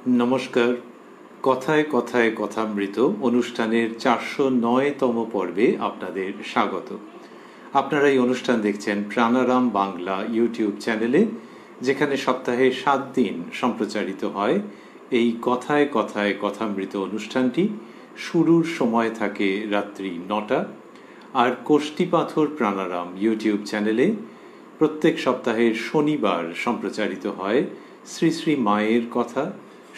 নমস্কার। কথায় কথায় কথামৃত অনুষ্ঠানের 409তম পর্বে আপনাদের স্বাগত। আপনারা এই অনুষ্ঠান দেখছেন প্রাণারাম বাংলা ইউটিউব চ্যানেলে, যেখানে সপ্তাহে 7 দিন সম্প্রচারিত হয় এই কথায় কথায় কথামৃত অনুষ্ঠানটি। শুরুর সময় থাকে রাত্রি 9টা, আর কোষ্ঠীপাথর প্রাণারাম ইউটিউব চ্যানেলে প্রত্যেক সপ্তাহের শনিবার সম্প্রচারিত হয় শ্রী শ্রী মায়ের কথা।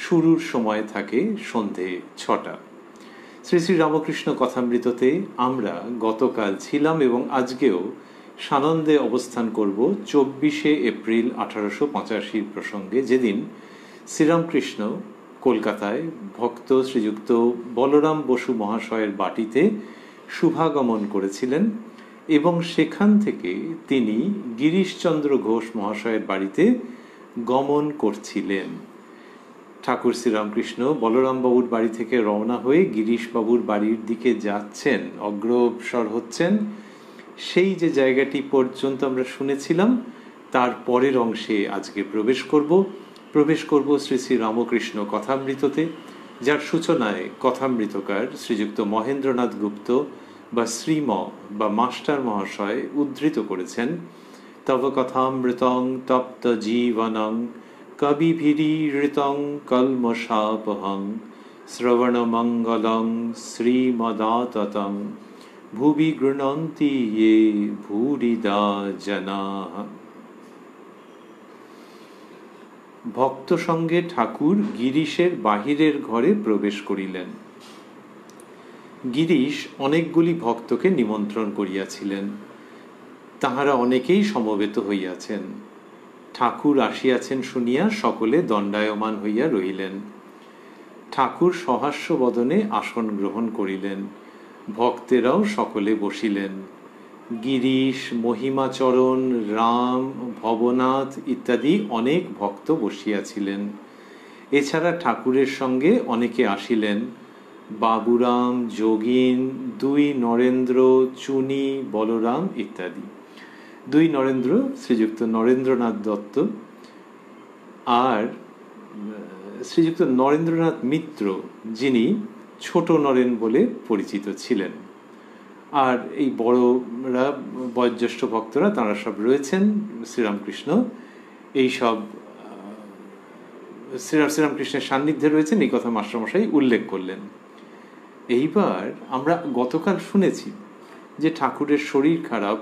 শুরুর সময় থাকে সন্ধে 6টা। শ্রী শ্রী রামকৃষ্ণ কথামৃততে আমরা গতকাল ছিলাম এবং আজকেও সানন্দে অবস্থান করব 24শে এপ্রিল 1885 প্রসঙ্গে, যেদিন শ্রীরামকৃষ্ণ কলকাতায় ভক্ত শ্রীযুক্ত বলরাম বসু মহাশয়ের বাটিতে শুভাগমন করেছিলেন এবং সেখান থেকে তিনি গিরিশচন্দ্র ঘোষ মহাশয়ের বাড়িতে গমন করছিলেন। ঠাকুর শ্রীরামকৃষ্ণ বলরামবাবুর বাড়ি থেকে রওনা হয়ে গিরিশবাবুর বাড়ির দিকে যাচ্ছেন, অগ্রসর হচ্ছেন। সেই যে জায়গাটি পর্যন্ত আমরা শুনেছিলাম, তার পরের অংশে আজকে প্রবেশ করব শ্রী শ্রী রামকৃষ্ণ কথামৃততে, যার সূচনায় কথামৃতকার শ্রীযুক্ত মহেন্দ্রনাথ গুপ্ত বা শ্রীম বা মাস্টার মহাশয় উদ্ধৃত করেছেন, তব কথামৃতং তপ্ত জীবনং কবিভিরীড়িতং কলমশাপহং শ্রবণমঙ্গলং শ্রীমদাততং ভুবি গৃণন্তি ইয়ে ভূরিদা জনাঃ। ভক্ত সঙ্গে ঠাকুর গিরিশের বাহিরের ঘরে প্রবেশ করিলেন। গিরিশ অনেকগুলি ভক্তকে নিমন্ত্রণ করিয়াছিলেন, তাহারা অনেকেই সমবেত হইয়াছেন। ঠাকুর আসিয়াছেন শুনিয়া সকলে দণ্ডায়মান হইয়া রহিলেন। ঠাকুর সহাস্য বদনে আসন গ্রহণ করিলেন, ভক্তেরাও সকলে বসিলেন। গিরিশ, মহিমাচরণ, রাম, ভবনাথ ইত্যাদি অনেক ভক্ত বসিয়াছিলেন। এছাড়া ঠাকুরের সঙ্গে অনেকে আসিলেন, বাবুরাম, যোগিন, 2 নরেন্দ্র, চুনি, বলরাম ইত্যাদি। 2 নরেন্দ্র শ্রীযুক্ত নরেন্দ্রনাথ দত্ত আর শ্রীযুক্ত নরেন্দ্রনাথ মিত্র, যিনি ছোট নরেন বলে পরিচিত ছিলেন। আর এই বড়রা, বয়োজ্যেষ্ঠ ভক্তরা, তাঁরা সব রয়েছেন। শ্রীরামকৃষ্ণ এইসব শ্রীরামকৃষ্ণের সান্নিধ্যে রয়েছেন, এই কথা মাস্টারমশাই উল্লেখ করলেন। এইবার আমরা গতকাল শুনেছি যে ঠাকুরের শরীর খারাপ,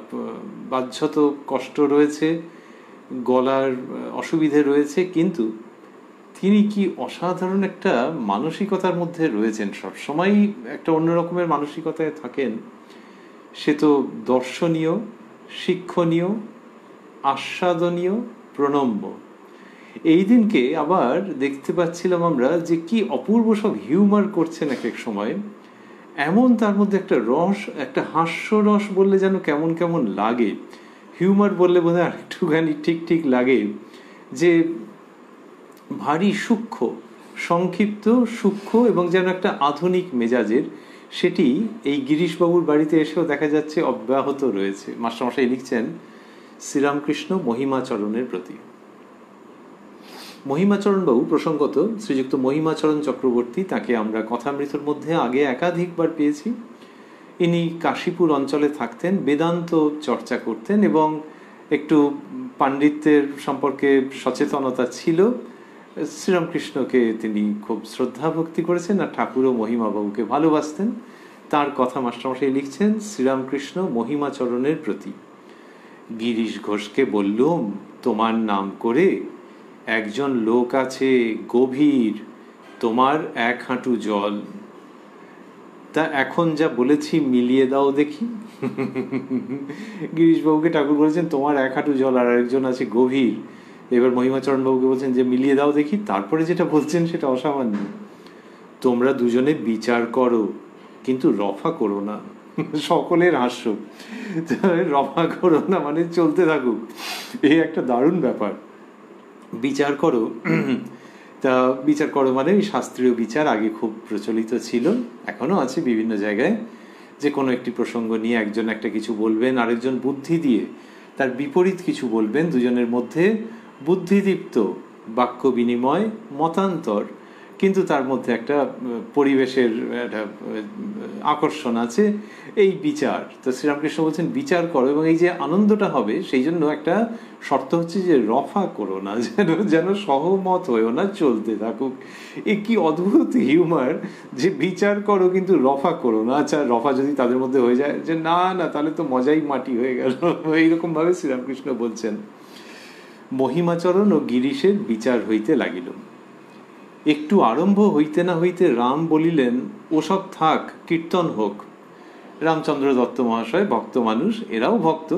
বাহ্যত কষ্ট রয়েছে, গলার অসুবিধে রয়েছে, কিন্তু তিনি কি অসাধারণ একটা মানসিকতার মধ্যে রয়েছেন, সবসময়ই একটা অন্যরকমের মানসিকতায় থাকেন। সে তো দর্শনীয়, শিক্ষণীয়, আস্বাদনীয়, প্রণম্য। এই দিনকে আবার দেখতে পাচ্ছিলাম আমরা যে কি অপূর্ব সব হিউমার করছেন এক এক সময়। এমন তার মধ্যে একটা রস, একটা হাস্যরস বললে যেন কেমন কেমন লাগে, হিউমার বললে বোধহয় আরেকটুখানি ঠিক ঠিক লাগে, যে ভারী সূক্ষ্ম, সংক্ষিপ্ত, সূক্ষ্ম এবং যেন একটা আধুনিক মেজাজের। সেটি এই গিরিশবাবুর বাড়িতে এসেও দেখা যাচ্ছে অব্যাহত রয়েছে। মাস্টারমশাই লিখছেন শ্রীরামকৃষ্ণ মহিমাচরণের প্রতি। মহিমাচরণবাবু প্রসঙ্গত শ্রীযুক্ত মহিমাচরণ চক্রবর্তী, তাকে আমরা কথামৃতর মধ্যে আগে একাধিকবার পেয়েছি। ইনি কাশীপুর অঞ্চলে থাকতেন, বেদান্ত চর্চা করতেন এবং একটু পাণ্ডিত্যের সম্পর্কে সচেতনতা ছিল। শ্রীরামকৃষ্ণকে তিনি খুব শ্রদ্ধা ভক্তি করেছেন আর ঠাকুর ও মহিমাবাবুকে ভালোবাসতেন। তার কথা মাস্টারমশাই লিখছেন শ্রীরামকৃষ্ণ মহিমাচরণের প্রতি। গিরিশ ঘোষকে বললুম, তোমার নাম করে একজন লোক আছে গভীর, তোমার 1 হাঁটু জল, তা এখন যা বলেছি মিলিয়ে দাও দেখি। গিরিশবাবুকে ঠাকুর বলেছেন তোমার 1 হাঁটু জল, আর একজন আছে গভীর। এবার মহিমাচরণ বাবুকে বলছেন যে মিলিয়ে দাও দেখি। তারপরে যেটা বলছেন সেটা অসামান্য। তোমরা দুজনে বিচার করো, কিন্তু রফা করো না। সকলের হাস্য। রফা করো না মানে চলতে থাকুক, এই একটা দারুণ ব্যাপার। বিচার করো, তা বিচার করো মানে ওই শাস্ত্রীয় বিচার আগে খুব প্রচলিত ছিল, এখনো আছে বিভিন্ন জায়গায়, যে কোনো একটি প্রসঙ্গ নিয়ে একজন একটা কিছু বলবেন, আরেকজন বুদ্ধি দিয়ে তার বিপরীত কিছু বলবেন, দুজনের মধ্যে বুদ্ধিদীপ্ত বাক্য বিনিময়, মতান্তর কিন্তু তার মধ্যে একটা পরিবেশের একটা আকর্ষণ আছে, এই বিচার। তো শ্রীরামকৃষ্ণ বলছেন বিচার করো, এবং এই যে আনন্দটা হবে সেই জন্য একটা শর্ত হচ্ছে যে রফা করো না, যেন সহমত হয়েও না, চলতে থাকুক। এ কি অদ্ভুত হিউমার যে বিচার করো কিন্তু রফা করো না। আচ্ছা, রফা যদি তাদের মধ্যে হয়ে যায় যে না না, তাহলে তো মজাই মাটি হয়ে গেল, এইরকম ভাবে শ্রীরামকৃষ্ণ বলছেন। মহিমাচরণ ও গিরিশের বিচার হইতে লাগিল। একটু আরম্ভ হইতে না হইতে রাম বলিলেন, ওসব থাক, কীর্তন হোক। রামচন্দ্র দত্ত মহাশয় ভক্ত মানুষ, এরাও ভক্ত,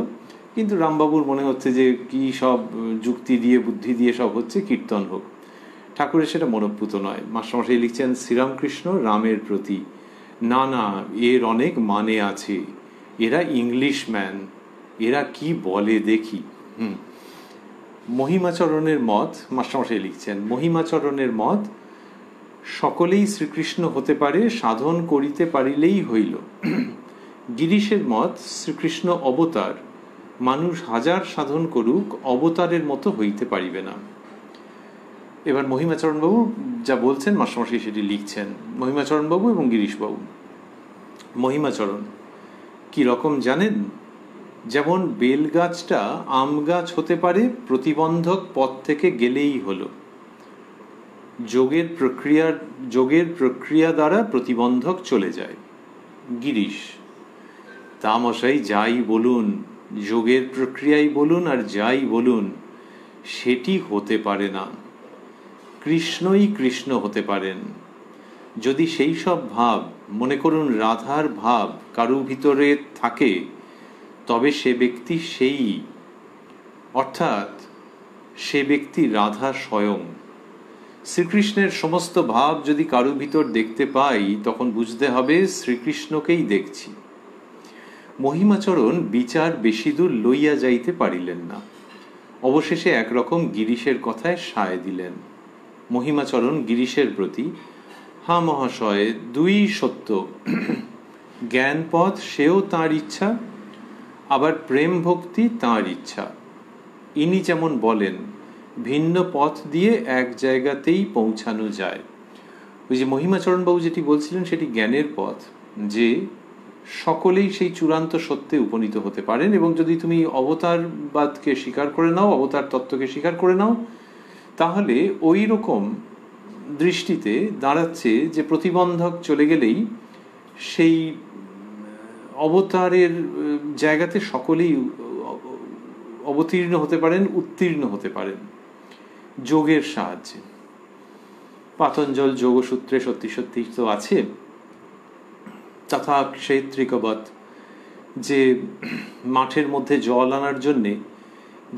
কিন্তু রামবাবুর মনে হচ্ছে যে কি সব যুক্তি দিয়ে বুদ্ধি দিয়ে সব হচ্ছে, কীর্তন হোক। ঠাকুরের সেটা মনোপুত নয়। মাস্টারমশাই লিখছেন, শ্রীরামকৃষ্ণ রামের প্রতি, না না, এর অনেক মানে আছে, এরা ইংলিশম্যান, এরা কি বলে দেখি। মহিমাচরণের মত, মাস্টারমশাই লিখছেন, মহিমাচরণের মত, সকলেই শ্রীকৃষ্ণ হতে পারে, সাধন করিতে পারিলেই হইল। গিরিশের মত, শ্রীকৃষ্ণ অবতার, মানুষ হাজার সাধন করুক, অবতারের মতো হইতে পারিবে না। এবার মহিমাচরণবাবু যা বলছেন মাস্টারমশাই সেটি লিখছেন, মহিমাচরণবাবু এবং গিরিশবাবু। মহিমাচরণ কি রকম জানেন? যেমন বেল গাছটা আম গাছ হতে পারে, প্রতিবন্ধক পথ থেকে গেলেই হলো। যোগের প্রক্রিয়া দ্বারা প্রতিবন্ধক চলে যায়। গিরিশ, তা মশাই যাই বলুন, যোগের প্রক্রিয়াই বলুন আর যাই বলুন, সেটি হতে পারে না। কৃষ্ণই কৃষ্ণ হতে পারেন। যদি সেই সব ভাব, মনে করুন রাধার ভাব, কারো ভিতরে থাকে, তবে সে ব্যক্তি সেই, অর্থাৎ সে ব্যক্তি রাধা স্বয়ং। শ্রীকৃষ্ণের সমস্ত ভাব যদি কারো ভিতর দেখতে পাই, তখন বুঝতে হবে শ্রীকৃষ্ণকেই দেখছি। মহিমাচরণ বিচার বেশি দূর লইয়া যাইতে পারিলেন না, অবশেষে একরকম গিরিশের কথায় সায় দিলেন। মহিমাচরণ গিরিশের প্রতি, হা মহাশয়, দুই সত্য। জ্ঞানপথ সেও তাঁর ইচ্ছা, আবার প্রেম ভক্তি তাঁর ইচ্ছা। ইনি যেমন বলেন, ভিন্ন পথ দিয়ে এক জায়গাতেই পৌঁছানো যায়। ওই যে মহিমাচরণবাবু যেটি বলছিলেন সেটি জ্ঞানের পথ, যে সকলেই সেই চূড়ান্ত সত্যে উপনীত হতে পারেন, এবং যদি তুমি অবতারবাদকে স্বীকার করে নাও, অবতার তত্ত্বকে স্বীকার করে নাও, তাহলে ওই রকম দৃষ্টিতে দাঁড়াচ্ছে যে প্রতিবন্ধক চলে গেলেই সেই অবতারের জায়গাতে সকলেই অবতীর্ণ হতে পারেন, উত্তীর্ণ হতে পারেন যোগের সাহায্যে। পাতঞ্জল যোগসূত্রে সত্যি সত্যি তো আছে, তথা ক্ষেত্রিকবৎ, যে মাঠের মধ্যে জল আনার জন্যে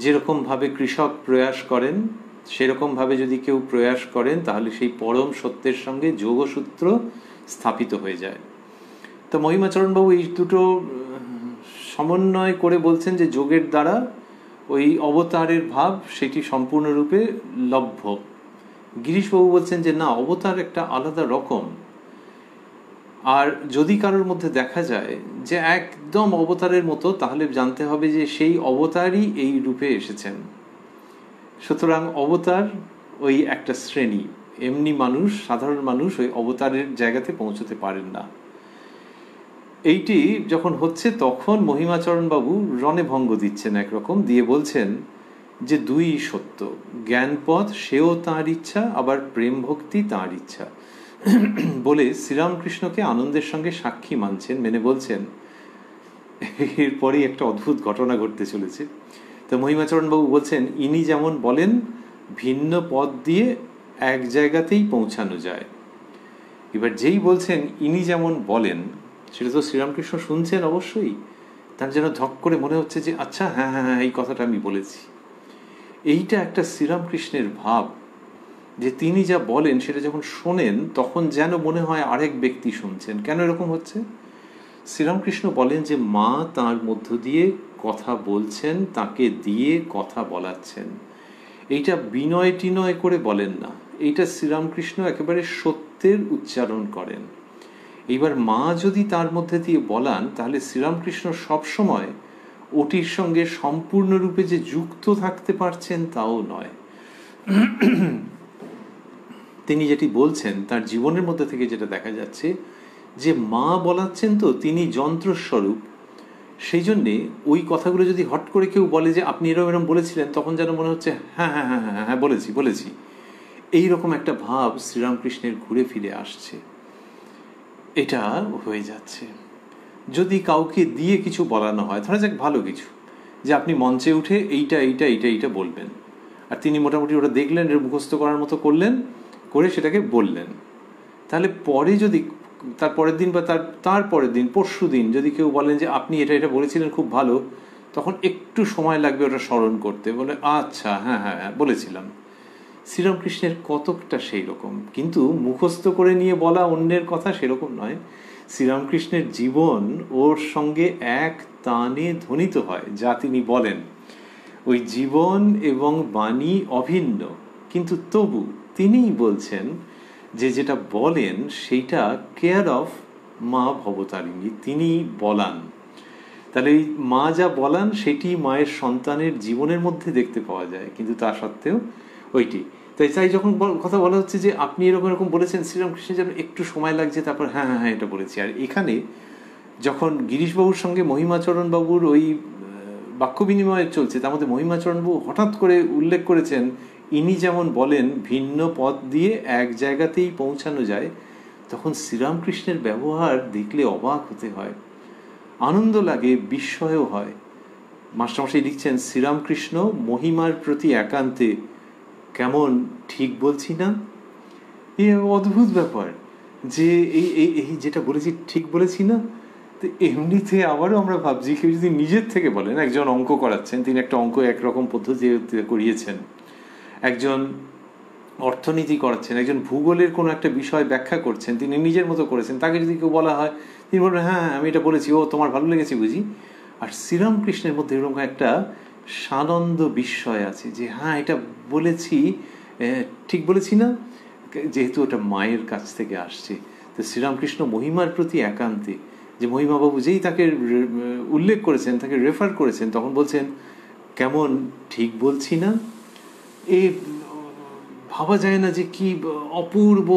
যেরকমভাবে কৃষক প্রয়াস করেন, সেরকমভাবে যদি কেউ প্রয়াস করেন, তাহলে সেই পরম সত্যের সঙ্গে যোগসূত্র স্থাপিত হয়ে যায়। তো মহিমাচরণবাবু এই দুটো সমন্বয় করে বলছেন যে যোগের দ্বারা ওই অবতারের ভাব সেটি সম্পূর্ণরূপে লভ্য। গিরিশবাবু বলছেন যে না, অবতার একটা আলাদা রকম। আর যদি কারোর মধ্যে দেখা যায় যে একদম অবতারের মতো, তাহলে জানতে হবে যে সেই অবতারই এই রূপে এসেছেন। সুতরাং অবতার ওই একটা শ্রেণী, এমনি মানুষ, সাধারণ মানুষ ওই অবতারের জায়গাতে পৌঁছতে পারেন না। এইটি যখন হচ্ছে, তখন মহিমাচরণবাবু রণে ভঙ্গ দিচ্ছেন একরকম, দিয়ে বলছেন যে দুই সত্য, জ্ঞানপথ সেও তাঁর ইচ্ছা, আবার প্রেম ভক্তি তাঁর ইচ্ছা, বলে শ্রীরামকৃষ্ণকে আনন্দের সঙ্গে সাক্ষী মানছেন, মেনে বলছেন। এরপরেই একটা অদ্ভুত ঘটনা ঘটতে চলেছে। তো মহিমাচরণবাবু বলছেন, ইনি যেমন বলেন, ভিন্ন পথ দিয়ে এক জায়গাতেই পৌঁছানো যায়। এবার যেই বলছেন ইনি যেমন বলেন, সেটা তো শ্রীরামকৃষ্ণ শুনছেন অবশ্যই, তার যেন ধক করে মনে হচ্ছে যে আচ্ছা হ্যাঁ হ্যাঁ হ্যাঁ, এই কথাটা আমি বলেছি। এইটা একটা শ্রীরামকৃষ্ণের ভাব, যে তিনি যা বলেন সেটা যখন শোনেন, তখন যেন মনে হয় আরেক ব্যক্তি শুনছেন। কেন এরকম হচ্ছে? শ্রীরামকৃষ্ণ বলেন যে মা তার মধ্য দিয়ে কথা বলছেন, তাকে দিয়ে কথা বলাচ্ছেন। এইটা বিনয় টিনয় করে বলেন না, এইটা শ্রীরামকৃষ্ণ একেবারে সত্যের উচ্চারণ করেন। এইবার মা যদি তার মধ্যে দিয়ে বলান, তাহলে শ্রীরামকৃষ্ণ সবসময় ওটির সঙ্গে সম্পূর্ণরূপে যে যুক্ত থাকতে পারছেন তাও নয়। তিনি যেটি বলছেন তার জীবনের মধ্যে থেকে যেটা দেখা যাচ্ছে যে মা বলাচ্ছেন তো তিনি যন্ত্রস্বরূপ, সেই জন্যে ওই কথাগুলো যদি হট করে কেউ বলে যে আপনি এরম এরম বলেছিলেন, তখন যেন মনে হচ্ছে হ্যাঁ হ্যাঁ হ্যাঁ হ্যাঁ হ্যাঁ বলেছি। এইরকম একটা ভাব শ্রীরামকৃষ্ণের ঘুরে ফিরে আসছে, এটা হয়ে যাচ্ছে। যদি কাউকে দিয়ে কিছু বলানো হয়, ধরা যাক ভালো কিছু, যে আপনি মঞ্চে উঠে এইটা বলবেন, আর তিনি মোটামুটি ওটা দেখলেন, এর মুখস্থ করার মতো করলেন, করে সেটাকে বললেন, তাহলে পরে যদি তার পরের দিন বা তার পরের দিন পরশু দিন যদি কেউ বলেন যে আপনি এটা বলেছিলেন খুব ভালো, তখন একটু সময় লাগবে ওটা স্মরণ করতে, বলে আচ্ছা হ্যাঁ হ্যাঁ হ্যাঁ বলেছিলাম। শ্রীরামকৃষ্ণের কতকটা সেই রকম, কিন্তু মুখস্থ করে নিয়ে বলা অন্যের কথা সেরকম নয়। শ্রীরামকৃষ্ণের জীবন ওর সঙ্গে এক তানে ধ্বনিত হয়, যা তিনি বলেন। ওই জীবন এবং বাণী অভিন্ন, কিন্তু তবু তিনিই বলছেন যে যেটা বলেন সেইটা কেয়ার অফ মা ভবতারিণী, তিনি বলান। তাহলে এই মা যা বলান সেটি মায়ের সন্তানের জীবনের মধ্যে দেখতে পাওয়া যায়, কিন্তু তা সত্ত্বেও ওইটি তাই যখন কথা বলা হচ্ছে যে আপনি এরকম বলেছেন, শ্রীরামকৃষ্ণের যেন একটু সময় লাগছে, তারপর হ্যাঁ হ্যাঁ হ্যাঁ এটা বলেছি। আর এখানে যখন গিরিশবাবুর সঙ্গে মহিমাচরণ বাবুর ওই বাক্য বিনিময় চলছে, তার মধ্যে মহিমাচরণ বাবু হঠাৎ করে উল্লেখ করেছেন ইনি যেমন বলেন ভিন্ন পথ দিয়ে এক জায়গাতেই পৌঁছানো যায়, তখন শ্রীরামকৃষ্ণের ব্যবহার দেখলে অবাক হতে হয়, আনন্দ লাগে, বিস্ময়ও হয়। মাস্টারমশাই লিখছেন শ্রীরামকৃষ্ণ মহিমার প্রতি একান্তে, কেমন ঠিক বলছি না? এই অদ্ভুত ব্যাপার যে এই যেটা বলেছি ঠিক বলেছি না। তো এমনিতে আবারও আমরা ভাবছি কেউ যদি নিজের থেকে বলেন, একজন অঙ্ক করাচ্ছেন, তিনি একটা অঙ্ক একরকম পদ্ধতিতে করিয়েছেন, একজন অর্থনীতি করাচ্ছেন, একজন ভূগোলের কোনো একটা বিষয় ব্যাখ্যা করছেন, তিনি নিজের মতো করেছেন, তাকে যদি কেউ বলা হয় তিনি বলবেন হ্যাঁ আমি এটা বলেছি, ও তোমার ভালো লেগেছে বুঝি। আর শ্রীরামকৃষ্ণের মধ্যে এরকম একটা সানন্দ বিস্ময় আছে যে হ্যাঁ এটা বলেছি, ঠিক বলেছি না, যেহেতু ওটা মায়ের কাছ থেকে আসছে। তো শ্রীরামকৃষ্ণ মহিমার প্রতি একান্তে, যে মহিমাবাবু যেই তাকে উল্লেখ করেছেন, তাকে রেফার করেছেন, তখন বলছেন কেমন ঠিক বলছি না। এই ভাবা যায় না যে কি অপূর্ব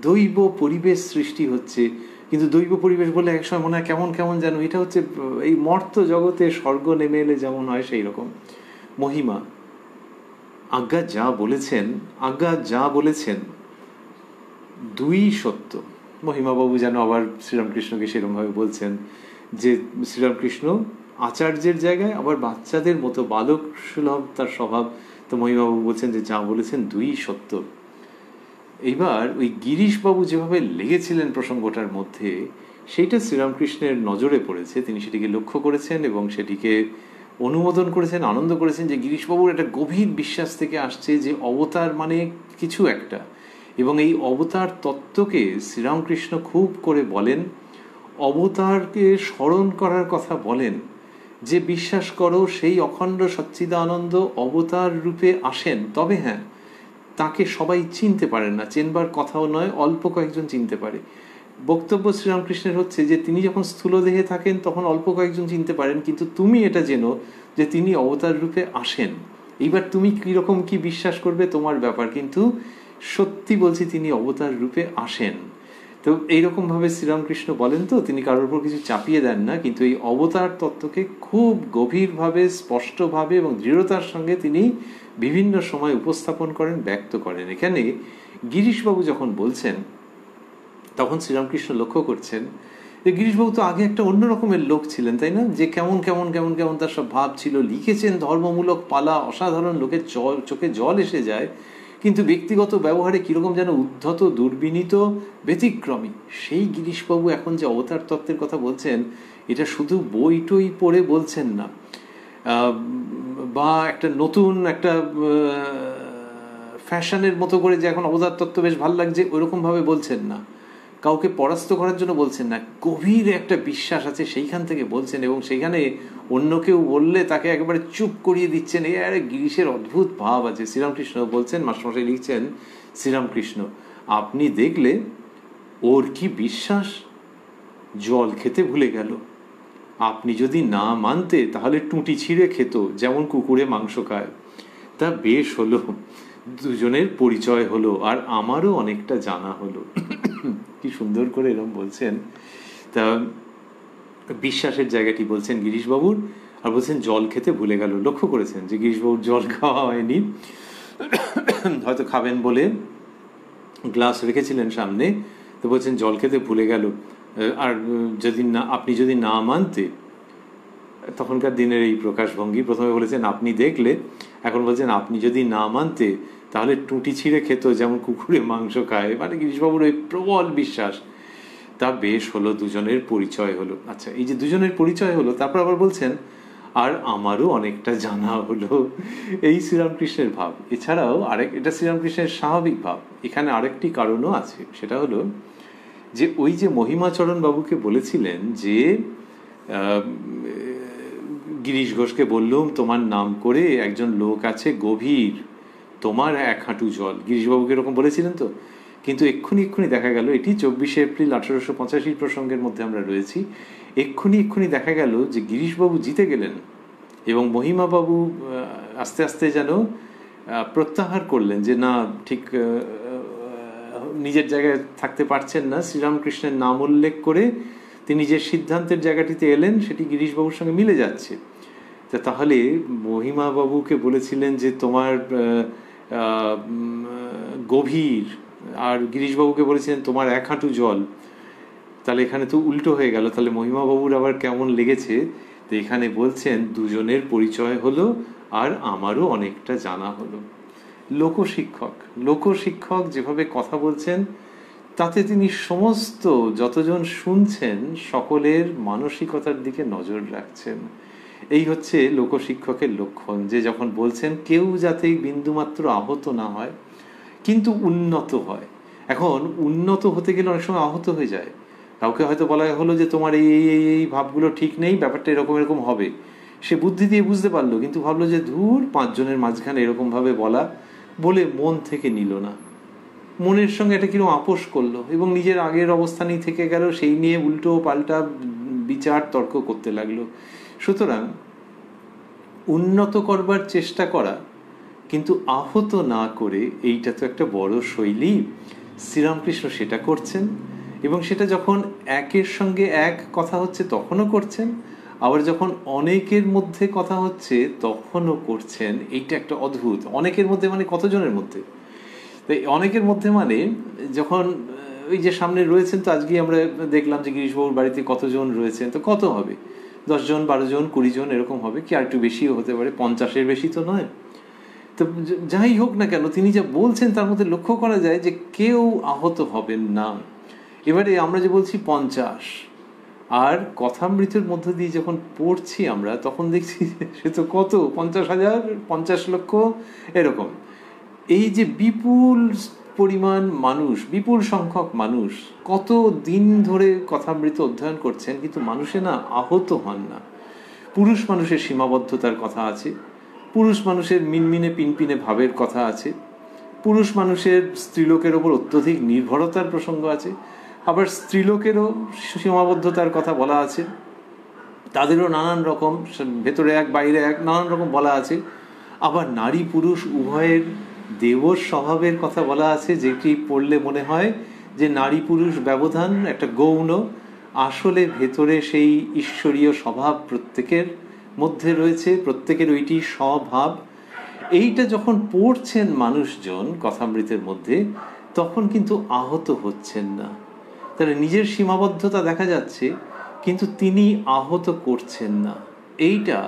দৈব পরিবেশ সৃষ্টি হচ্ছে, কিন্তু দৈব পরিবেশ বলে একসময় মনে হয় কেমন কেমন যেন, এটা হচ্ছে এই মর্ত জগতে স্বর্গ নেমে এলে যেমন হয় সেই রকম মহিমা। আজ্ঞা যা বলেছেন দুই সত্য। মহিমাবাবু যেন আবার শ্রীরামকৃষ্ণকে সেরকমভাবে বলছেন যে শ্রীরামকৃষ্ণ আচার্যের জায়গায় আবার বাচ্চাদের মতো বালক সুলভ তার স্বভাব। তো মহিমাবাবু বলছেন যে যা বলেছেন দুই সত্য। এইবার ওই গিরিশবাবু যেভাবে লেগেছিলেন প্রসঙ্গটার মধ্যে, সেইটা শ্রীরামকৃষ্ণের নজরে পড়েছে, তিনি সেটিকে লক্ষ্য করেছেন এবং সেটিকে অনুমোদন করেছেন, আনন্দ করেছেন যে গিরিশবাবুর একটা গভীর বিশ্বাস থেকে আসছে যে অবতার মানে কিছু একটা, এবং এই অবতার তত্ত্বকে শ্রীরামকৃষ্ণ খুব করে বলেন, অবতারকে স্মরণ করার কথা বলেন, যে বিশ্বাস করো সেই অখণ্ড সচ্চিদানন্দ অবতার রূপে আসেন, তবে হ্যাঁ তাকে সবাই চিনতে পারেন না, চেনবার কথাও নয়, অল্প কয়েকজন চিনতে পারে। বক্তব্য শ্রীরামকৃষ্ণের হচ্ছে যে তিনি যখন স্থূল দেহে থাকেন তখন অল্প কয়েকজন চিনতে পারেন, কিন্তু তুমি এটা জেনো যে তিনি অবতার রূপে আসেন। এইবার তুমি কীরকম কি বিশ্বাস করবে তোমার ব্যাপার, কিন্তু সত্যি বলছি তিনি অবতার রূপে আসেন। তো এইরকমভাবে শ্রীরামকৃষ্ণ বলেন, তো তিনি কারোর উপর কিছু চাপিয়ে দেন না, কিন্তু এই অবতার তত্ত্বকে খুব গভীরভাবে, স্পষ্টভাবে এবং দৃঢ়তার সঙ্গে তিনি বিভিন্ন সময় উপস্থাপন করেন, ব্যক্ত করেন। এখানে গিরিশবাবু যখন বলছেন তখন শ্রীরামকৃষ্ণ লক্ষ্য করছেন যে গিরিশবাবু তো আগে একটা অন্য রকমের লোক ছিলেন, তাই না? যে কেমন কেমন কেমন কেমন তার সব ভাব ছিল, লিখেছেন ধর্মমূলক পালা, অসাধারণ, লোকের চোখে জল এসে যায়, কিন্তু ব্যক্তিগত ব্যবহারে কীরকম যেন উদ্ধত, দুর্বিনীত, ব্যতিক্রমী। সেই গিরিশবাবু এখন যে অবতার তত্ত্বের কথা বলছেন, এটা শুধু বই টই পড়ে বলছেন না, বা একটা নতুন একটা ফ্যাশনের মতো করে যে এখন অবতার তত্ত্ব বেশ ভালো লাগছে ওইরকমভাবে বলছেন না, কাউকে পরাস্ত করার জন্য বলছেন না, গভীর একটা বিশ্বাস আছে সেইখান থেকে বলছেন, এবং সেইখানে অন্য কেউ বললে তাকে একেবারে চুপ করিয়ে দিচ্ছেন। এই আরে গিরিশের অদ্ভুত ভাব আছে। শ্রীরামকৃষ্ণ বলছেন, মাস্টারমশাই লিখছেন, শ্রীরামকৃষ্ণ আপনি দেখলে ওর কি বিশ্বাস, জল খেতে ভুলে গেল। আপনি যদি না মানতে তাহলে টুঁটি ছিঁড়ে খেত, যেমন কুকুরে মাংস খায়। তা বেশ হলো, দুজনের পরিচয় হলো আর আমারও অনেকটা জানা হলো। কি সুন্দর করে এরকম বলছেন। তা বিশ্বাসের জায়গাটি বলছেন গিরিশবাবুর, আর বলছেন জল খেতে ভুলে গেল। লক্ষ্য করেছেন যে গিরিশবাবুর জল খাওয়া হয়নি, হয়তো খাবেন বলে গ্লাস রেখেছিলেন সামনে, তো বলছেন জল খেতে ভুলে গেল। আর যদি না, আপনি যদি না মানতে, তখনকার দিনের এই প্রকাশভঙ্গি, প্রথমে বলেছেন আপনি দেখলে, এখন বলছেন আপনি যদি না মানতে তাহলে টুটি ছিঁড়ে খেত যেমন কুকুরে মাংস খায়। মানে গিরিশবাবুর ওই প্রবল বিশ্বাস। তা বেশ হলো, দুজনের পরিচয় হলো। আচ্ছা, এই যে দুজনের পরিচয় হলো, তারপর আবার বলছেন আর আমারও অনেকটা জানা হলো। এই শ্রীরামকৃষ্ণের ভাব। এছাড়াও এটা শ্রীরামকৃষ্ণের স্বাভাবিক ভাব। এখানে আরেকটি কারণও আছে, সেটা হলো যে ওই যে মহিমাচরণ বাবুকে বলেছিলেন যে গিরিশ ঘোষকে বললুম তোমার নাম করে একজন লোক আছে গভীর, তোমার 1 হাঁটু জল। গিরিশবাবুকে এরকম বলেছিলেন তো, কিন্তু এক্ষুনি দেখা গেল, এটি 24শে এপ্রিল 1885 প্রসঙ্গের মধ্যে আমরা রয়েছি, এক্ষুনি দেখা গেল যে গিরিশবাবু জিতে গেলেন এবং মহিমাবাবু আস্তে আস্তে যেন প্রত্যাহার করলেন যে না, ঠিক নিজের জায়গায় থাকতে পারছেন না। শ্রীরামকৃষ্ণের নাম উল্লেখ করে তিনি যে সিদ্ধান্তের জায়গাটিতে এলেন সেটি গিরিশবাবুর সঙ্গে মিলে যাচ্ছে। তাহলে মহিমাবাবুকে বলেছিলেন যে তোমার গভীর, আর গিরিশবাবুকে বলেছিলেন তোমার 1 হাঁটু জল। তাহলে এখানে তো উল্টো হয়ে গেল। তাহলে মহিমাবাবুর আবার কেমন লেগেছে? তো এখানে বলছেন দুজনের পরিচয় হলো আর আমারও অনেকটা জানা হলো। লোকশিক্ষক যেভাবে কথা বলছেন, তাতে তিনি সমস্ত যতজন শুনছেন সকলের মানসিকতার দিকে নজর রাখছেন। এই হচ্ছে লোকশিক্ষকের লক্ষণ, যে যখন বলছেন কেউ যাতে বিন্দুমাত্র আহত না হয় কিন্তু উন্নত হয়। এখন উন্নত হতে গেলে অনেক সময় আহত হয়ে যায়। কাউকে হয়তো বলা হলো যে তোমার এই ভাবগুলো ঠিক নেই, ব্যাপারটা এরকম হবে। সে বুদ্ধি দিয়ে বুঝতে পারলো, কিন্তু ভাবলো যে ধুর, 5 জনের মাঝখানে এরকমভাবে বলে মন থেকে নিল না, মনের সঙ্গে এটা কিরকম আপোষ করলো এবং নিজের আগের অবস্থানেই থেকে গেল, সেই নিয়ে উল্টো পাল্টা বিচার তর্ক করতে লাগলো। সুতরাং উন্নত করবার চেষ্টা করা কিন্তু আহত না করে, এইটা তো একটা বড় শৈলী। শ্রীরামকৃষ্ণ সেটা করছেন এবং সেটা যখন একের সঙ্গে এক কথা হচ্ছে তখনও করছেন, আবার যখন অনেকের মধ্যে কথা হচ্ছে তখনও করছেন। এইটা একটা অদ্ভুত। অনেকের মধ্যে মানে কতজনের মধ্যে? তাই অনেকের মধ্যে মানে যখন ওই যে সামনে রয়েছেন, তো আজকে আমরা দেখলাম যে গিরিশবাবুর বাড়িতে কতজন রয়েছেন, তো কত হবে? 10 জন, 12 জন, 20 জন এরকম হবে, কি আর একটু বেশিও হতে পারে, 50-এর বেশি তো নয়। তো যাই হোক না কেন, তিনি যা বলছেন তার মধ্যে লক্ষ্য করা যায় যে কেউ আহত হবেন না। এবারে আমরা যে বলছি 50, আর কথামৃতের মধ্য দিয়ে যখন পড়ছি আমরা, তখন দেখছি সে তো কত 50,000, 50 লক্ষ এরকম। এই যে বিপুল পরিমাণ মানুষ, বিপুল সংখ্যক মানুষ কত দিন ধরে কথামৃত অধ্যয়ন করছেন, কিন্তু মানুষে না আহত হন না। পুরুষ মানুষের সীমাবদ্ধতার কথা আছে, পুরুষ মানুষের মিনমিনে পিনপিনে ভাবের কথা আছে, পুরুষ মানুষের স্ত্রীলোকের ওপর অত্যধিক নির্ভরতার প্রসঙ্গ আছে, আবার স্ত্রীলোকেরও সীমাবদ্ধতার কথা বলা আছে, তাদেরও নানান রকম, ভেতরে এক বাইরে এক, নানান রকম বলা আছে। আবার নারী পুরুষ উভয়ের দেবর স্বভাবের কথা বলা আছে, যেটি পড়লে মনে হয় যে নারী পুরুষ ব্যবধান একটা গৌণ, আসলে ভেতরে সেই ঈশ্বরীয় স্বভাব প্রত্যেকের মধ্যে রয়েছে, প্রত্যেকের ওইটি স্বভাব। এইটা যখন পড়ছেন মানুষজন কথামৃতের মধ্যে, তখন কিন্তু আহত হচ্ছেন না। তাহলে নিজের সীমাবদ্ধতা দেখা যাচ্ছে, কিন্তু তিনি আহত করছেন না। এইটা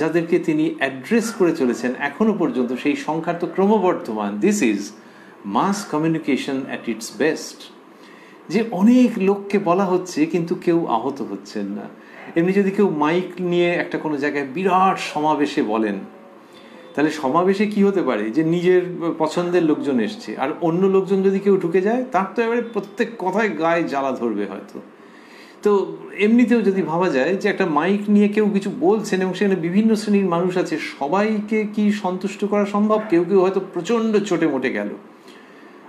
যাদেরকে তিনি অ্যাড্রেস করে চলেছেন এখনো পর্যন্ত, সেই সংখ্যা তো ক্রমবর্ধমান। This is mass communication at its best, যে অনেক লোককে বলা হচ্ছে কিন্তু কেউ আহত হচ্ছেন না। এমনি যদি কেউ মাইক নিয়ে একটা কোনো জায়গায় বিরাট সমাবেশে বলেন, তাহলে সমাবেশে কি হতে পারে, যে নিজের পছন্দের লোকজন এসছে, আর অন্য লোকজন যদি কেউ ঢুকে যায়, তার তো এবারে প্রত্যেক কথায় গায়ে জ্বালা ধরবে হয়তো। তো এমনিতেও যদি ভাবা যায় যে একটা মাইক নিয়ে কেউ কিছু বলছেন এবং সেখানে বিভিন্ন শ্রেণীর মানুষ আছে, সবাইকে কি সন্তুষ্ট করা সম্ভব? কেউ হয়তো প্রচণ্ড চটে মোটে গেল,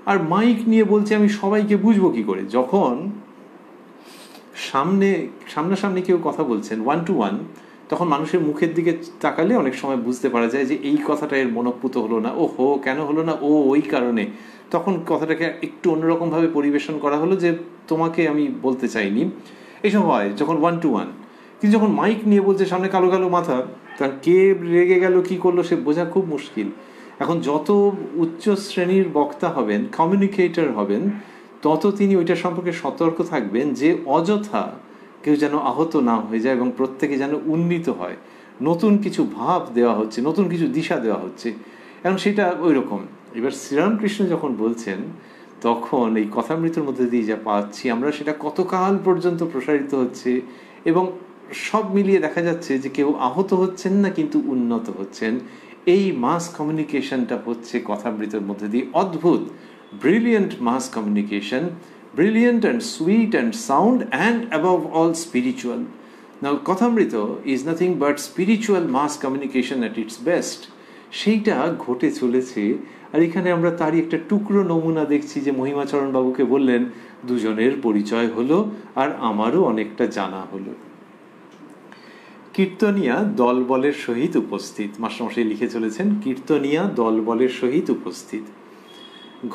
আর মাইক নিয়ে বলছে আমি সবাইকে বুঝবো কি করে? যখন সামনাসামনি কেউ কথা বলছেন 1 to 1, তখন মানুষের মুখের দিকে তাকালে অনেক সময় বুঝতে পারা যায় যে এই কথাটা এর মনোপুত হলো না, ও হো কেন হলো না, ও ওই কারণে। তখন কথাটাকে একটু অন্যরকমভাবে পরিবেশন করা হলো যে তোমাকে আমি বলতে চাইনি। এইসব হয় যখন 1 to 1। কিন্তু যখন মাইক নিয়ে বলছে সামনে কালো কালো মাথা, তার কে রেগে গেল কি করলো সে বোঝা খুব মুশকিল। এখন যত উচ্চ শ্রেণীর বক্তা হবেন, কমিউনিকেটর হবেন, তত তিনি ওইটা সম্পর্কে সতর্ক থাকবেন যে অযথা কেউ যেন আহত না হয়ে যায় এবং প্রত্যেকে যেন উন্নীত হয়। নতুন কিছু ভাব দেওয়া হচ্ছে, নতুন কিছু দিশা দেওয়া হচ্ছে, এবং সেটা ওই রকম। এবার শ্রীরামকৃষ্ণ যখন বলছেন তখন এই কথামৃতের মধ্যে দিয়ে যা পাচ্ছি আমরা, সেটা কতকাল পর্যন্ত প্রসারিত হচ্ছে এবং সব মিলিয়ে দেখা যাচ্ছে যে কেউ আহত হচ্ছেন না কিন্তু উন্নত হচ্ছেন। এই মাস কমিউনিকেশনটা হচ্ছে কথামৃতের মধ্যে দিয়ে অদ্ভুত, brilliant mass communication, brilliant and sweet and sound and above all spiritual. Now Kathamrita is nothing but spiritual mass communication at its best. সেইটা ঘটে চলেছে, আর এখানে আমরা তারই একটা টুকরো নমুনা দেখছি যে মহিমাচরণ বাবুকে বললেন দুজনের পরিচয় হলো আর আমারও অনেকটা জানা হলো। কীর্তনিয়া দলবলের সহিত উপস্থিত, মাস্টারমশাই লিখে চলেছেন কীর্তনিয়া দলবলের সহিত উপস্থিত,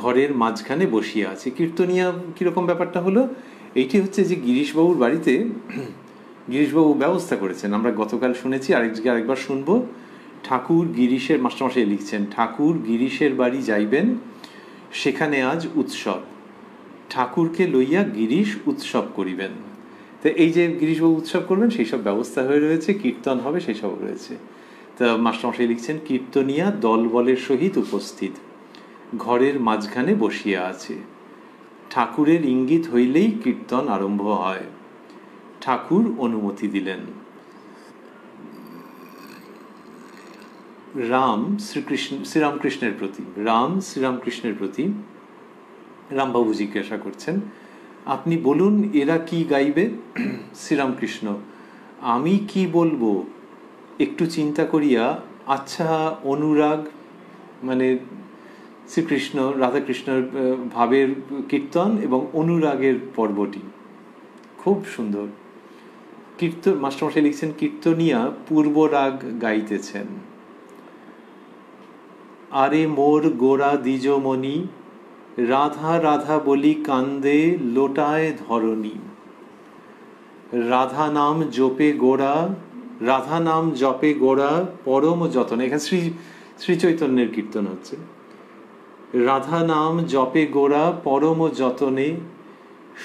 ঘরের মাঝখানে বসিয়া আছে। কীর্তনিয়া কীরকম ব্যাপারটা হলো, এইটি হচ্ছে যে গিরিশবাবুর বাড়িতে গিরিশবাবু ব্যবস্থা করেছেন, আমরা গতকাল শুনেছি, আরেকবার শুনবো। ঠাকুর গিরিশের, মাস্টারমশাই লিখছেন, ঠাকুর গিরিশের বাড়ি যাইবেন, সেখানে আজ উৎসব, ঠাকুরকে লইয়া গিরিশ উৎসব করিবেন। তো এই যে গিরিশবাবু উৎসব করবেন সেই সব ব্যবস্থা হয়ে রয়েছে, কীর্তন হবে সেই সব রয়েছে। তা মাস্টারমশাই লিখছেন কীর্তনিয়া দলবলের সহিত উপস্থিত, ঘরের মাঝখানে বসিয়া আছে, ঠাকুরের ইঙ্গিত হইলেই কীর্তন আরম্ভ হয়। ঠাকুর অনুমতি দিলেন। শ্রীরামকৃষ্ণের প্রতি রামবাবু জিজ্ঞাসা করছেন, আপনি বলুন এরা কি গাইবে? শ্রীরামকৃষ্ণ, আমি কি বলবো একটু চিন্তা করিয়া, আচ্ছা অনুরাগ, মানে শ্রীকৃষ্ণ রাধাকৃষ্ণের ভাবের কীর্তন এবং অনুরাগের পর্বটি খুব সুন্দর। কীর্তন, মাস্টারমশাই লিখছেন কীর্তনিয়া পূর্বরাগ গাইতেছেন। আরে মোর গোরা দ্বিজমণি, রাধা রাধা বলি কান্দে লোটায় ধরণী, রাধা নাম জপে গোড়া পরম যতনে। এখানে শ্রী চৈতন্যের কীর্তন হচ্ছে। রাধা নাম জপে গোড়া পরম যতনে,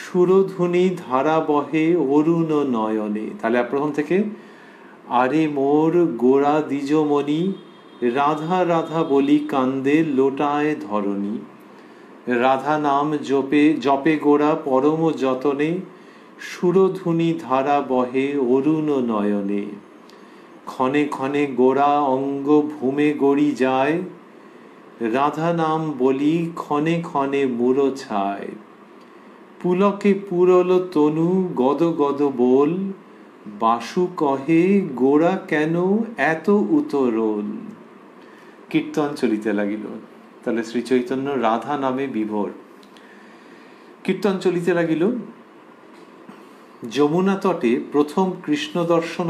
সুরধুনি ধারা বহে অরুণ নয়নে। তাহলে প্রথম থেকে, আরে মোর গোরা দ্বিজমণি, রাধা রাধা বলি কান্দে লোটায় ধরণী, রাধা নাম জপে গোড়া পরম যতনে, সুরধুনি ধারা বহে অরুণ নয়নে, ক্ষণে ক্ষণে গোড়া অঙ্গ ভূমে গড়ি যায়, রাধা নাম বলি ক্ষণে ক্ষণে মুড়ো ছায়, পুলকে পুরল তনু গদ গদ বোল, বাসু কহে গোড়া কেন এত উতরোল। কীর্তন চলিতে লাগিল। তাহলে শ্রী চৈতন্য রাধা নামে বিভোর। কীর্তন চলিতে লাগিল। যমুনা তটে প্রথম কৃষ্ণ দর্শন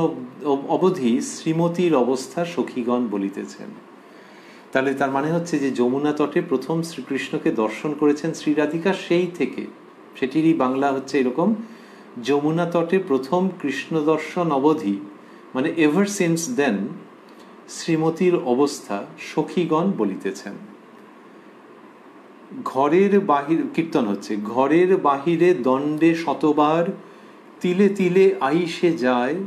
অবধি শ্রীমতীর অবস্থা সখীগণ বলিতেছেন। তাহলে তার মানে হচ্ছে যে যমুনা তটে প্রথম শ্রীকৃষ্ণকে দর্শন করেছেন শ্রীরাধিকা, সেই থেকে, সেটিরই বাংলা হচ্ছে এরকম, যমুনা তটে প্রথম কৃষ্ণ দর্শন অবধি, মানে এভার সিন্স দেন শ্রীমতীর অবস্থা সখীগণ বলিতেছেন। ঘরের বাহির, কীর্তন হচ্ছে, ঘরের বাহিরে দণ্ডে শতবার, তিলে তিলে আইসে যায়,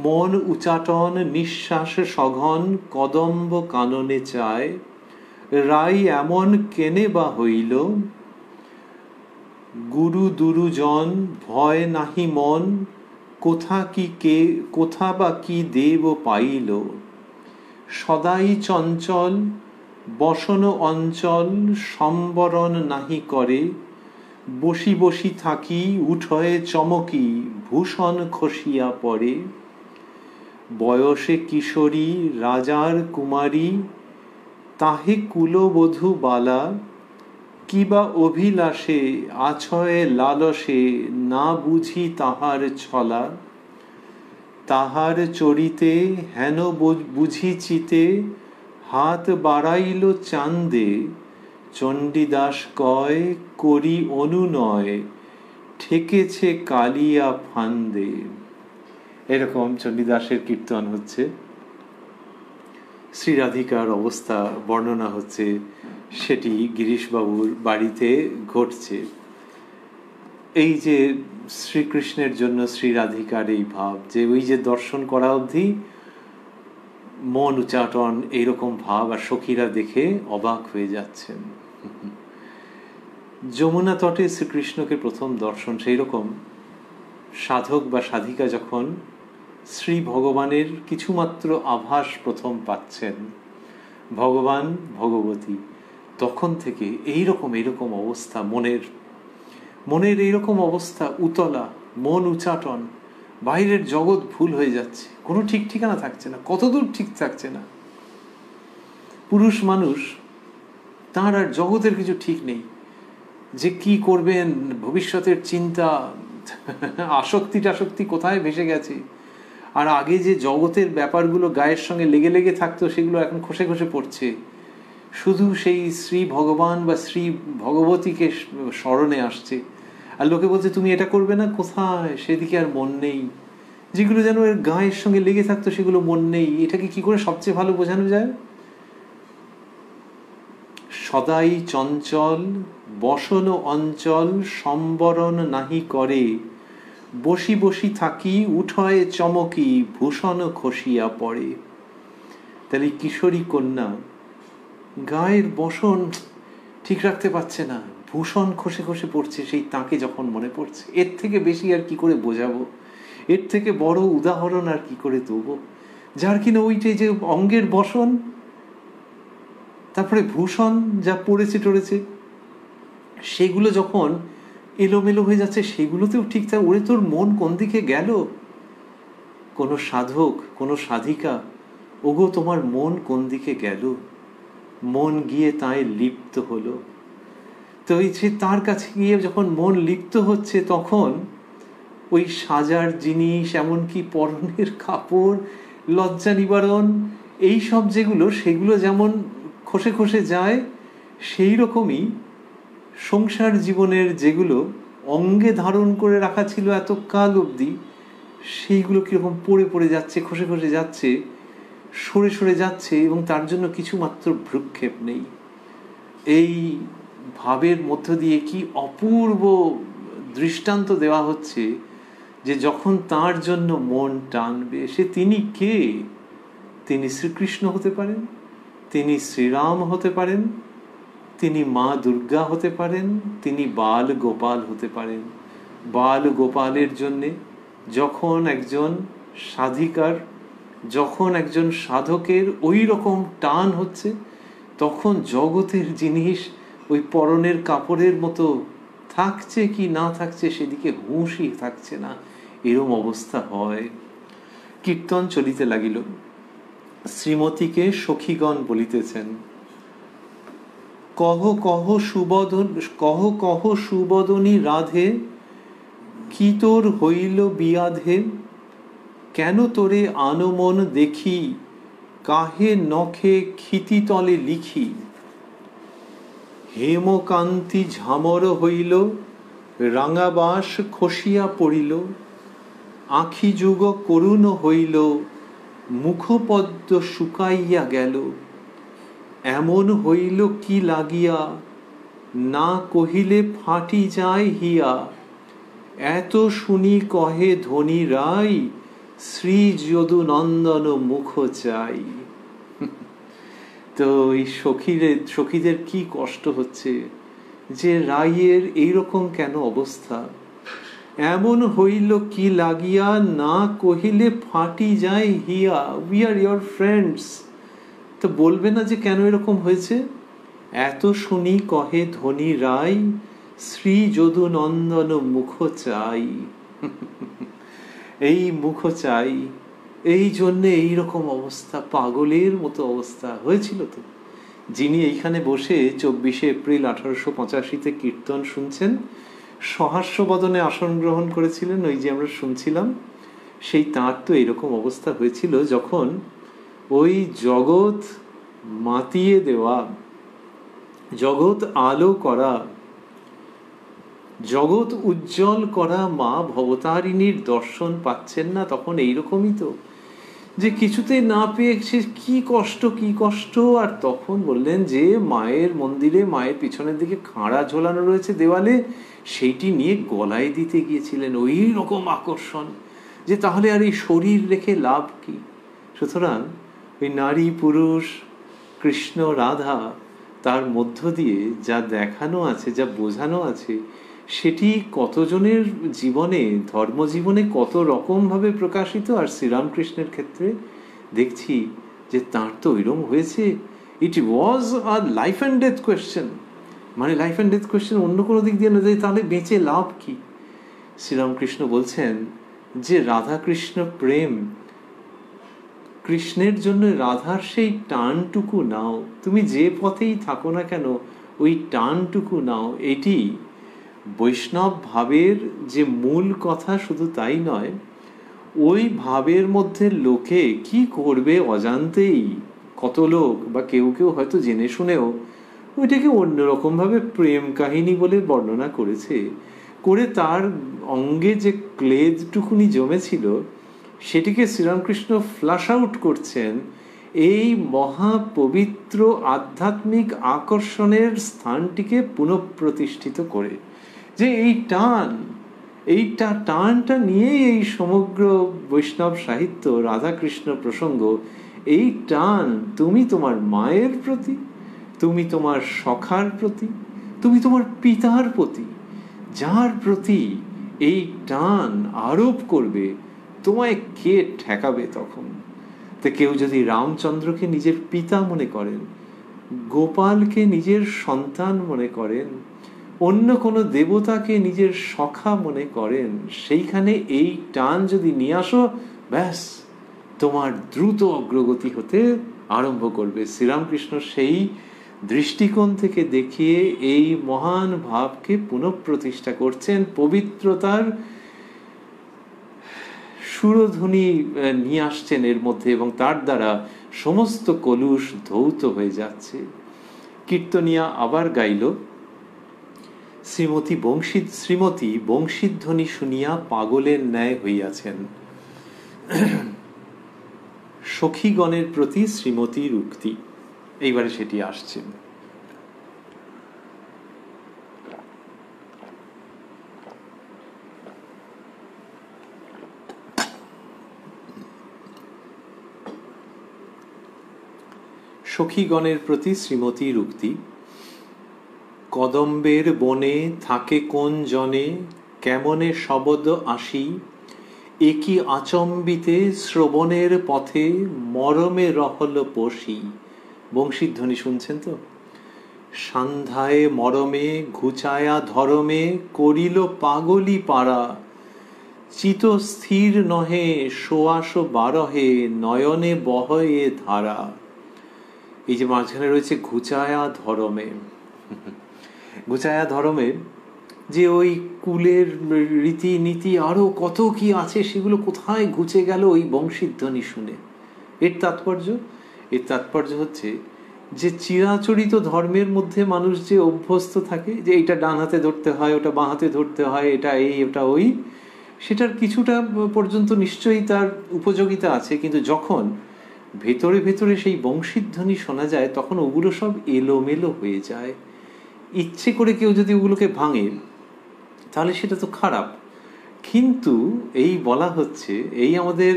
মন উচাটন নিঃশ্বাস সঘন, কদম্ব কাননে চায়, রাই এমন কেনে বা হইল, গুরু দুরুজন ভয় নাহি মন, কোথা বা কি দেব পাইল, সদাই চঞ্চল বসন অঞ্চল, সম্বরণ নাহি করে, বসি বসি থাকি উঠয়ে চমকি, ভূষণ খসিয়া পড়ে, বয়সে কিশোরী রাজার কুমারী, তাহে কুলবধূ বালা, কিবা অভিলাষে আছয়ে লালসে, না বুঝি তাহার ছলা, তাহার চরিতে হেন বুঝি চিতে হাত বাড়াইল চান্দে, চণ্ডীদাস কয় করি অনুনয়, ঠেকেছে কালিয়া ফান্দে। এরকম চণ্ডীদাসের কীর্তন হচ্ছে, শ্রীরাধিকার অবস্থা বর্ণনা হচ্ছে, সেটি গিরিশবাবুর বাড়িতে ঘটছে। এই যে শ্রীকৃষ্ণের জন্য শ্রীরাধিকার এই ভাব, যে ওই যে দর্শন করা অবধি মন উচাটন, এইরকম ভাব, আর সখীরা দেখে অবাক হয়ে যাচ্ছেন। যমুনা তটে শ্রীকৃষ্ণকে প্রথম দর্শন, সেই রকম সাধক বা সাধিকা যখন শ্রী ভগবানের কিছুমাত্র আভাস প্রথম পাচ্ছেন, ভগবান ভগবতী, তখন থেকে এইরকম অবস্থা মনের এইরকম অবস্থা, উতলা, মন উচাটন, বাইরের জগৎ ভুল হয়ে যাচ্ছে, কোনো ঠিক ঠিকানা থাকছে না, কতদূর ঠিক থাকছে না। পুরুষ মানুষ, তাঁর আর জগতের কিছু ঠিক নেই, যে কি করবেন, ভবিষ্যতের চিন্তা, আসক্তি কোথায় ভেসে গেছে। আর আগে যে জগতের ব্যাপারগুলো গায়ের সঙ্গে লেগে লেগে থাকতো, সেগুলো এখন খসে খসে পড়ছে। শুধু সেই শ্রী ভগবান বা শ্রী ভগবতীকে স্মরণে আসছে, আর লোকে বলছে তুমি এটা করবে না, কোথায়, সেদিকে আর মন নেই। যেগুলো যেন এর গায়ের সঙ্গে লেগে থাকতো, সেগুলো মন নেই। এটাকে কি করে সবচেয়ে ভালো বোঝানো যায়? সদাই চঞ্চল বসন অঞ্চল সম্বরণ নাহি করে, বসি বসি থাকি উঠয়ে চমকি ভূষণ খসিয়া পড়ে। তাহলে কিশোরী কন্যা গায়ের বসন ঠিক রাখতে পারছে না, ভূষণ খসে খসে পড়ছে, সেই তাকে যখন মনে পড়ছে। এর থেকে বেশি আর কি করে বোঝাবো, এর থেকে বড় উদাহরণ আর কি করে দেবো? যার কিনা ওইটাই যে অঙ্গের বসন, তারপরে ভূষণ যা পড়েছে টড়েছে, সেগুলো যখন এলোমেলো হয়ে যাচ্ছে, সেগুলোতেও ঠিক থাকে। ওরে তোর মন কোন দিকে গেল? কোনো সাধক, কোনো সাধিকা, ওগো তোমার মন কোন দিকে গেল? মন গিয়ে তাই লিপ্ত হলো। তো এই যে তার কাছে গিয়ে যখন মন লিপ্ত হচ্ছে, তখন ওই সাজার জিনিস, এমনকি পরনের কাপড়, লজ্জা নিবারণ, এই সব যেগুলো, সেগুলো যেমন খসে খসে যায়, সেই রকমই সংসার জীবনের যেগুলো অঙ্গে ধারণ করে রাখা ছিল এত কাল অবধি, সেইগুলো কিরকম পড়ে পড়ে যাচ্ছে, খসে খসে যাচ্ছে, সরে সরে যাচ্ছে, এবং তার জন্য কিছু মাত্র ভ্রুক্ষেপ নেই। এই ভাবের মধ্য দিয়ে কি অপূর্ব দৃষ্টান্ত দেওয়া হচ্ছে, যে যখন তার জন্য মন টানবে, সে তিনি কে? তিনি শ্রীকৃষ্ণ হতে পারেন, তিনি শ্রীরাম হতে পারেন, তিনি মা দুর্গা হতে পারেন, তিনি বাল গোপাল হতে পারেন। বাল গোপালের জন্যে যখন একজন সাধিকার, যখন একজন সাধকের ওই রকম টান হচ্ছে, তখন জগতের জিনিস ওই পরনের কাপড়ের মতো থাকছে কি না থাকছে, সেদিকে হুঁশই থাকছে না। এরম অবস্থা হয়। কীর্তন চলিতে লাগিল। শ্রীমতীকে সখীগণ বলিতেছেন, কহ কহ সুবদনী রাধে, কি তোর হইল বিয়াধে? কেন তোরে আনমন দেখি, কাহে নখে ক্ষিতিতলে লিখি? হেমকান্তি ঝামর হইল, রাঙাবাস খসিয়া পড়িল, আঁখি যুগ করুণ হইল, মুখপদ্ম শুকাইয়া গেল। এমন হইল কি লাগিয়া, না কহিলে ফাটি যায় হিয়া। এত শুনি কহে ধনী রাই, শ্রী যদু নন্দন মুখ চাই। তো এই সখীদের কি কষ্ট হচ্ছে, যে রাইয়ের এইরকম কেন অবস্থা? এমন হইল কি লাগিয়া, না কহিলে ফাটি যায় হিয়া। উই আর ইয়োর ফ্রেন্ডস, তো বলবে না যে কেন এরকম হয়েছে? এত শুনি কহে ধনী রাই, শ্রী যদু নন্দন মুখ চাই। এই মুখ চাই, এই জন্যে এইরকম অবস্থা, পাগলের মতো অবস্থা হয়েছিল। তো যিনি এইখানে বসে 24শে এপ্রিল 1885-তে কীর্তন শুনছেন, সহাস্য বদনে আসন গ্রহণ করেছিলেন, ওই যে আমরা শুনছিলাম, সেই তাঁর তো এরকম অবস্থা হয়েছিল যখন ওই জগৎ মাতিয়ে দেওয়া, জগৎ আলো করা, জগৎ উজ্জ্বল করা মা ভবতারিণীর দর্শন পাচ্ছেন না, তখন এইরকমই তো, যে কিছুতে না পেয়ে সে কি কষ্ট। আর তখন বললেন যে মায়ের মন্দিরে মায়ের পিছনের দিকে খাঁড়া ঝোলানো রয়েছে দেওয়ালে, সেইটি নিয়ে গলায় দিতে গিয়েছিলেন। ওই রকম আকর্ষণ যে তাহলে আর এই শরীর রেখে লাভ কি। সুতরাং ওই নারী পুরুষ কৃষ্ণ রাধা তার মধ্য দিয়ে যা দেখানো আছে, যা বোঝানো আছে, সেটি কতজনের জীবনে, ধর্মজীবনে কত রকমভাবে প্রকাশিত। আর শ্রীরামকৃষ্ণের ক্ষেত্রে দেখছি যে তাঁর তো ওইরকম হয়েছে। ইট ওয়াজ আ লাইফ অ্যান্ড ডেথ কোয়েশ্চেন, মানে লাইফ অ্যান্ড ডেথ কোয়েশ্চেন, অন্য কোনো দিক দিয়ে না যায়, তাহলে বেঁচে লাভ কি। শ্রীরামকৃষ্ণ বলছেন যে রাধাকৃষ্ণ প্রেম, কৃষ্ণের জন্য রাধার সেই টানটুকু নাও, তুমি যে পথেই থাকো না কেন ওই টানটুকু নাও। এটি বৈষ্ণব ভাবের যে মূল কথা, শুধু তাই নয়, ওই ভাবের মধ্যে লোকে কি করবে অজান্তেই, কত লোক বা কেউ হয়তো জেনে শুনেও ওইটাকে অন্যরকম ভাবে প্রেম কাহিনী বলে বর্ণনা করেছে, করে তার অঙ্গে যে ক্লেদটুকুনি জমেছিল সেটিকে শ্রীরামকৃষ্ণ ফ্লাশ আউট করছেন এই মহাপবিত্র আধ্যাত্মিক আকর্ষণের স্থানটিকে পুনঃপ্রতিষ্ঠিত করে, যে এই টানটা নিয়েই এই সমগ্র বৈষ্ণব সাহিত্য, রাধাকৃষ্ণ প্রসঙ্গ। এই টান তুমি তোমার মায়ের প্রতি, তুমি তোমার সখার প্রতি, তুমি তোমার পিতার প্রতি, যার প্রতি এই টান আরোপ করবে, তোমায় কে ঠেকাবে তখন। তো কেউ যদি রামচন্দ্রকে নিজের পিতা মনে করেন, গোপালকে নিজের সন্তান মনে করেন, অন্য কোনো দেবতাকে নিজের সখা মনে করেন, সেইখানে এই টান যদি নিয়ে আসো, ব্যাস তোমার দ্রুত অগ্রগতি হতে আরম্ভ করবে। শ্রীরামকৃষ্ণ সেই দৃষ্টিকোণ থেকে দেখিয়ে এই মহান ভাবকে পুনঃপ্রতিষ্ঠা করছেন, পবিত্রতার সুরধ্বনি নিয়ে আসছেন এর মধ্যে, এবং তার দ্বারা সমস্ত কলুষ ধৌত হয়ে যাচ্ছে। কীর্তনিয়া আবার গাইল, শ্রীমতী বংশীধ্বনি শুনিয়া পাগলের ন্যায় হইয়াছেন। সখীগণের প্রতি শ্রীমতীর উক্তি, এইবারে সেটি আসছে। সখীগণের প্রতি শ্রীমতীর উক্তি। কদম্বের বনে থাকে কোন জনে, কেমনে শবদ আসি, একই আচম্বিতে শ্রবণের পথে মরমে রহল পশি। বংশীধ্বনি শুনছেন তো? সন্ধ্যায় মরমে ঘুচায়া ধরমে, করিল পাগলি পাড়া, চিত স্থির নহে সোয়াশ বারহে, নয়নে বহয়ে ধারা। এই যে মাঝখানে রয়েছে ঘুচায়া ধরমে, ঘুচায়া ধরমে, যে ওই কুলের রীতিনীতি আরো কত কি আছে, সেগুলো কোথায় ঘুচে গেল ওই বংশীধ্বনি শুনে। এর তাৎপর্য হচ্ছে যে চিরাচরিত ধর্মের মধ্যে মানুষ যে অভ্যস্ত থাকে, যে এটা ডান হাতে ধরতে হয়, ওটা বাঁ হাতে ধরতে হয়, এটা এই ওটা ওই, সেটার কিছুটা পর্যন্ত নিশ্চয়ই তার উপযোগিতা আছে। কিন্তু যখন ভেতরে ভেতরে সেই বংশীধ্বনি শোনা যায়, তখন ওগুলো সব এলোমেলো হয়ে যায়। ইচ্ছে করে কেউ যদি ওগুলোকে ভাঙে তাহলে সেটা তো খারাপ। কিন্তু এই বলা হচ্ছে, এই আমাদের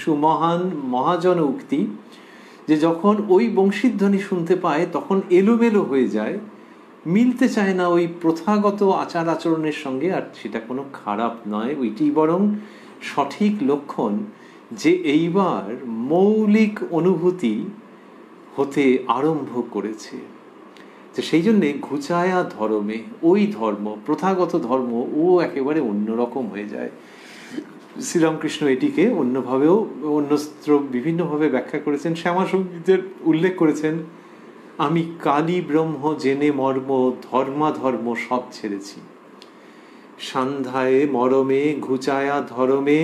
সুমহান মহাজন উক্তি, যে যখন ওই বংশীধ্বনি শুনতে পায় তখন এলোমেলো হয়ে যায়, মিলতে চায় না ওই প্রথাগত আচার আচরণের সঙ্গে। আর সেটা কোনো খারাপ নয়, ওইটি বরং সঠিক লক্ষণ যে এইবার মৌলিক অনুভূতি হতে আরম্ভ করেছে। তো সেই জন্যে ঘুচায়া ধর্মে, ওই ধর্ম, প্রথাগত ধর্ম, ও একেবারে অন্যরকম হয়ে যায়। শ্রীরামকৃষ্ণ এটিকে অন্যভাবেও অন্যত্র বিভিন্নভাবে ব্যাখ্যা করেছেন। শ্যামা সঙ্গীতের উল্লেখ করেছেন, আমি কালী ব্রহ্ম জেনে মর্ম, ধর্মাধর্ম সব ছেড়েছি। সন্ধ্যায় মরমে ঘুচায়া ধরমে,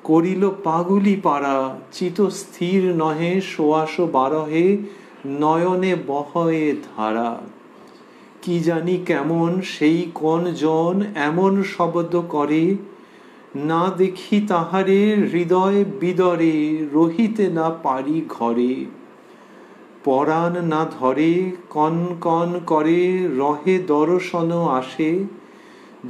করিল পাগুলি পাড়া, চিত স্থির নহে, সোয়াশ বারহে, নয়নে বহয়ে ধারা। কি জানি কেমন সেই কোন জন এমন শব্দ করে, না দেখি তাহারে হৃদয় বিদরে, রহিতে না পারি ঘরে। পরাণ না ধরে, কন কন করে, রহে দর্শন আসে,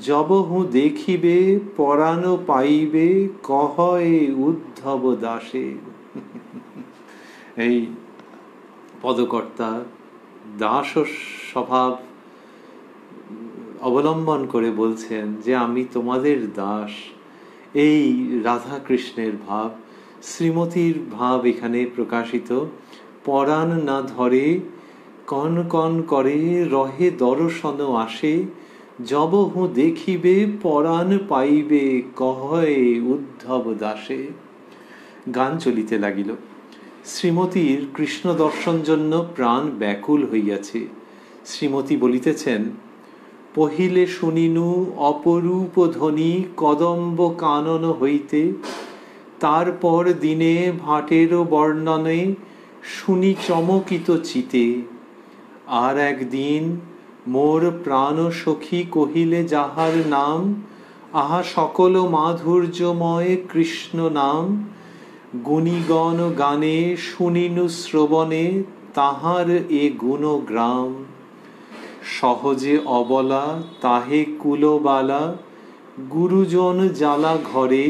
যবহু দেখিবে পরাণ পাইবে, কহয়ে উদ্ধব দাসে। এই পদকর্তা দাস স্বভাব অবলম্বন করে বলছেন যে আমি তোমাদের দাস। এই রাধা কৃষ্ণের ভাব, শ্রীমতীর ভাব এখানে প্রকাশিত। পরাণ না ধরে, কন কন করে, রহে দর্শন আসে, যবহু দেখিবে পরাণ পাইবে, কহয়ে উদ্ধব দাসে। গান চলিতে লাগিল। শ্রীমতীর কৃষ্ণ দর্শন জন্য প্রাণ ব্যাকুল হইয়াছে। শ্রীমতী বলিতেছেন, পहिले শুনিনু অপরূপ ধ্বনি, কদম্ব কানন হইতে, তারপর দিনে ভাটের বর্ণনে, শুনি চমকিত চিতে। আর একদিন মোর প্রাণ সখী কহিলে যাহার নাম, আহা সকল মাধুর্যময় কৃষ্ণ নাম। গুণীগণ গানে শুনিনু শ্রবণে, তাহার এ গুণগ্রাম। সহজে অবলা তাহে কুলবালা, গুরুজন জ্বালা ঘরে,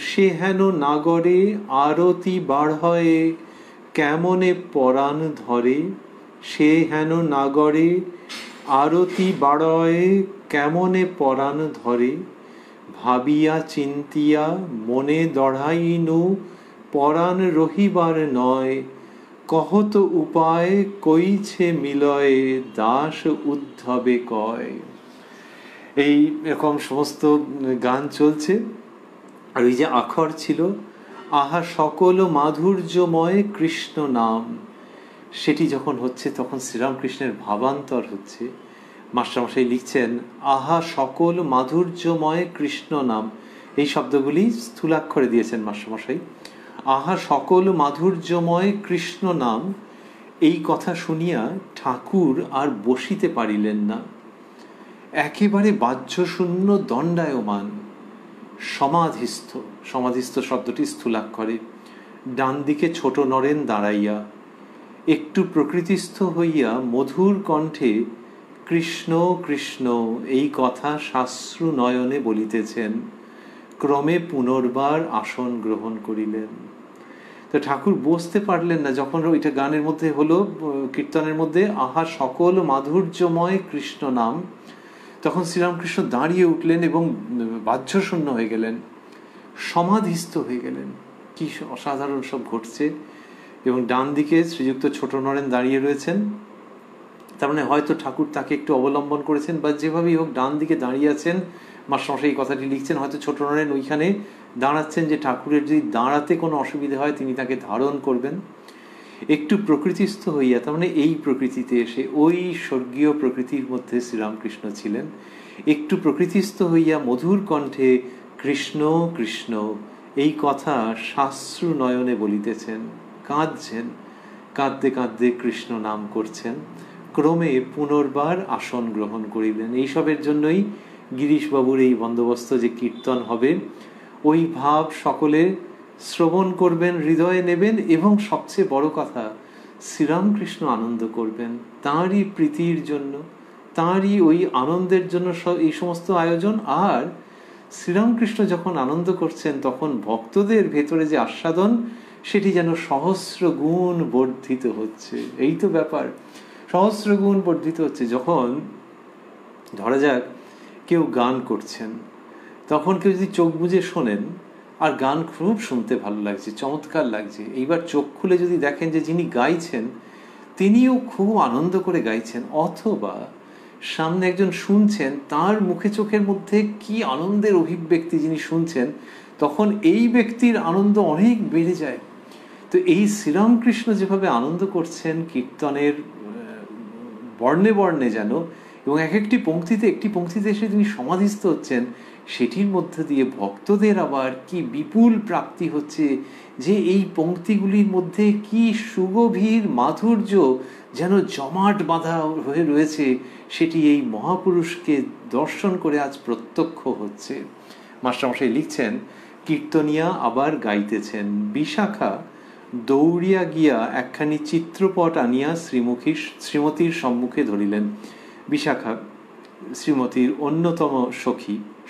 সে হেন নাগরে, আরতি বাড়য়ে, কেমনে পরাণ ধরে। সে হেন নাগরে, আরতি বাড়য়ে, কেমনে পরাণ ধরে। ভাবিয়া চিন্তিয়া মনে দড়াইনু, পরাণ রহিবার নয়, কহত উপায় কইছে মিলয়ে, দাস উদ্ধবে কয়। এই এরকম সমস্ত গান চলছে। আর ওই যে আখর ছিল, আহা সকল মাধুর্যময় কৃষ্ণ নাম, সেটি যখন হচ্ছে তখন শ্রীরামকৃষ্ণের ভাবান্তর হচ্ছে। মাস্টারমশাই লিখছেন, আহা সকল মাধুর্যময় কৃষ্ণ নাম। এই শব্দগুলি স্থূলাক্ষরে দিয়েছেন মাস্টারমশাই। আহা সকল মাধুর্যময় কৃষ্ণ নাম, এই কথা শুনিয়া ঠাকুর আর বসিতে পারিলেন না। একেবারে বাহ্যশূন্য দণ্ডায়মান, সমাধিস্থ। সমাধিস্থ শব্দটি স্থূলাক্ষরে। ডান দিকে ছোট নরেন দাঁড়াইয়া, একটু প্রকৃতিস্থ হইয়া মধুর কণ্ঠে কৃষ্ণ কৃষ্ণ এই কথা শাস্ত্রু নয়নে বলিতেছেন। ক্রমে পুনর্বার আসন গ্রহণ করিলেন। তো ঠাকুর বসতে পারলেন না। যখন ওইটা গানের মধ্যে হলো, কীর্তনের মধ্যে আহা সকল মাধুর্যময় কৃষ্ণ নাম, তখন শ্রীরামকৃষ্ণ দাঁড়িয়ে উঠলেন এবং বাহ্যশূন্য হয়ে গেলেন, সমাধিস্থ হয়ে গেলেন। কি অসাধারণ সব ঘটছে। এবং ডান দিকে শ্রীযুক্ত ছোট নরেন দাঁড়িয়ে রয়েছেন। তার মানে হয়তো ঠাকুর তাকে একটু অবলম্বন করেছেন, বা যেভাবেই হোক ডান দিকে দাঁড়িয়ে আছেন। মাস্টারমশাই এই কথাটি লিখছেন, হয়তো ছোট নরেন ওইখানে দাঁড়াচ্ছেন যে ঠাকুরের যদি দাঁড়াতে কোনো অসুবিধা হয় তিনি তাকে ধারণ করবেন। একটু প্রকৃতিস্থ হইয়া, তার মানে এই প্রকৃতিতে এসে, ওই স্বর্গীয় প্রকৃতির মধ্যে শ্রীরামকৃষ্ণ ছিলেন। একটু প্রকৃতিস্থ হইয়া মধুর কণ্ঠে কৃষ্ণ কৃষ্ণ এই কথা শাস্ত্রু নয়নে বলিতেছেন। কাঁদছেন, কাঁদতে কাঁদতে কৃষ্ণ নাম করছেন। ক্রমে পুনর্বার আসন গ্রহণ করিলেন। এইসবের জন্যই গিরিশবাবুর এই বন্দোবস্ত যে কীর্তন হবে, ওই ভাব সকলে শ্রবণ করবেন, হৃদয়ে নেবেন, এবং সবচেয়ে বড় কথা, শ্রীরামকৃষ্ণ আনন্দ করবেন। তাঁরই প্রীতির জন্য, তাঁরই ওই আনন্দের জন্য এই সমস্ত আয়োজন। আর শ্রীরামকৃষ্ণ যখন আনন্দ করছেন তখন ভক্তদের ভেতরে যে আস্বাদন, সেটি যেন সহস্র গুণ বর্ধিত হচ্ছে। এই তো ব্যাপার, সহস্র গুণ বর্ধিত হচ্ছে। যখন ধরা যাক কেউ গান করছেন, তখন কেউ যদি চোখ বুজে শোনেন, আর গান খুব শুনতে ভালো লাগছে, চমৎকার লাগছে, এইবার চোখ খুলে যদি দেখেন যে যিনি গাইছেন তিনিও খুব আনন্দ করে গাইছেন, অথবা সামনে একজন শুনছেন, তার মুখে চোখের মধ্যে কি আনন্দের অভিব্যক্তি যিনি শুনছেন, তখন এই ব্যক্তির আনন্দ অনেক বেড়ে যায়। তো এই শ্রীরামকৃষ্ণ যেভাবে আনন্দ করছেন কীর্তনের বর্ণে বর্ণে যেন, এবং এক একটি পংক্তিতে এসে তিনি সমাধিস্থ হচ্ছেন, সেটির মধ্য দিয়ে ভক্তদের আবার কি বিপুল প্রাপ্তি হচ্ছে, যে এই পংক্তিগুলির মধ্যে কি সুগভীর মাধুর্য যেন জমাট বাঁধা হয়ে রয়েছে, সেটি এই মহাপুরুষকে দর্শন করে আজ প্রত্যক্ষ হচ্ছে। মাস্টারমশাই লিখছেন, কীর্তনিয়া আবার গাইতেছেন। বিশাখা দৌড়িয়া গিয়া একখানি চিত্রপট আনিয়া শ্রীমতীর সম্মুখে ধরিলেন। বিশাখা শ্রীমতীর অন্যতম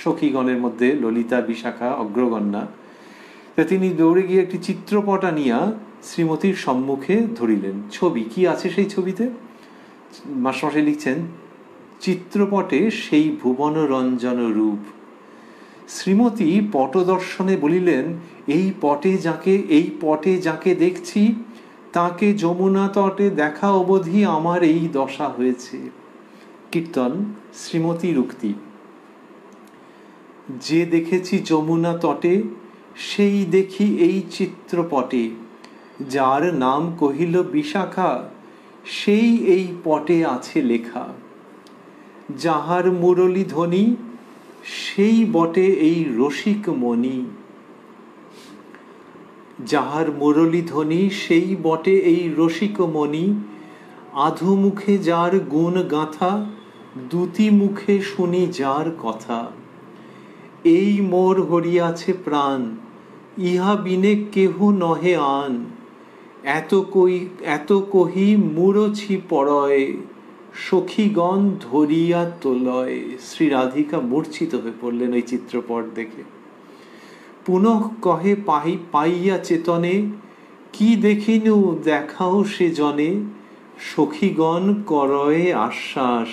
সখীগণের মধ্যে ললিতা, বিশাখা অগ্রগণ্যা। তিনি দৌড়ে গিয়ে একটি চিত্রপট আনিয়া শ্রীমতীর সম্মুখে ধরিলেন। ছবি কি আছে সেই ছবিতে? মাস্টারমশাই লিখছেন, চিত্রপটে সেই ভুবন রঞ্জন রূপ। শ্রীমতী পটদর্শনে বলিলেন, এই পটে যাকে দেখছি তাকে যমুনা তটে দেখা অবধি আমার এই দশা হয়েছে। কীর্তন শ্রীমতীর উক্তি। যে দেখেছি যমুনা তটে, সেই দেখি এই চিত্রপটে। যার নাম কহিল বিশাখা, সেই এই পটে আছে লেখা। যাহার মুরলী ধ্বনি, সেই বটে এই রসিক মণি। যাহার মুরলী ধ্বনি, সেই বটে এই রসিক মণি। আধু মুখে যার গুণ গাঁথা, দুটি মুখে শুনি যার কথা। এই মোর হরিয়াছে প্রাণ, ইহা বিনে কেহ নহে আন। এত কহি মুরছি পড়য়, সখীগণ ধরিয়া তোলয়। শ্রী রাধিকা মূর্ছিত হয়ে পড়লেন ওই চিত্রপট দেখে। পুনঃ কহে পাইয়া চেতনে, কি দেখিনু দেখাও সে জনে। সখীগণ করয়ে আশ্বাস,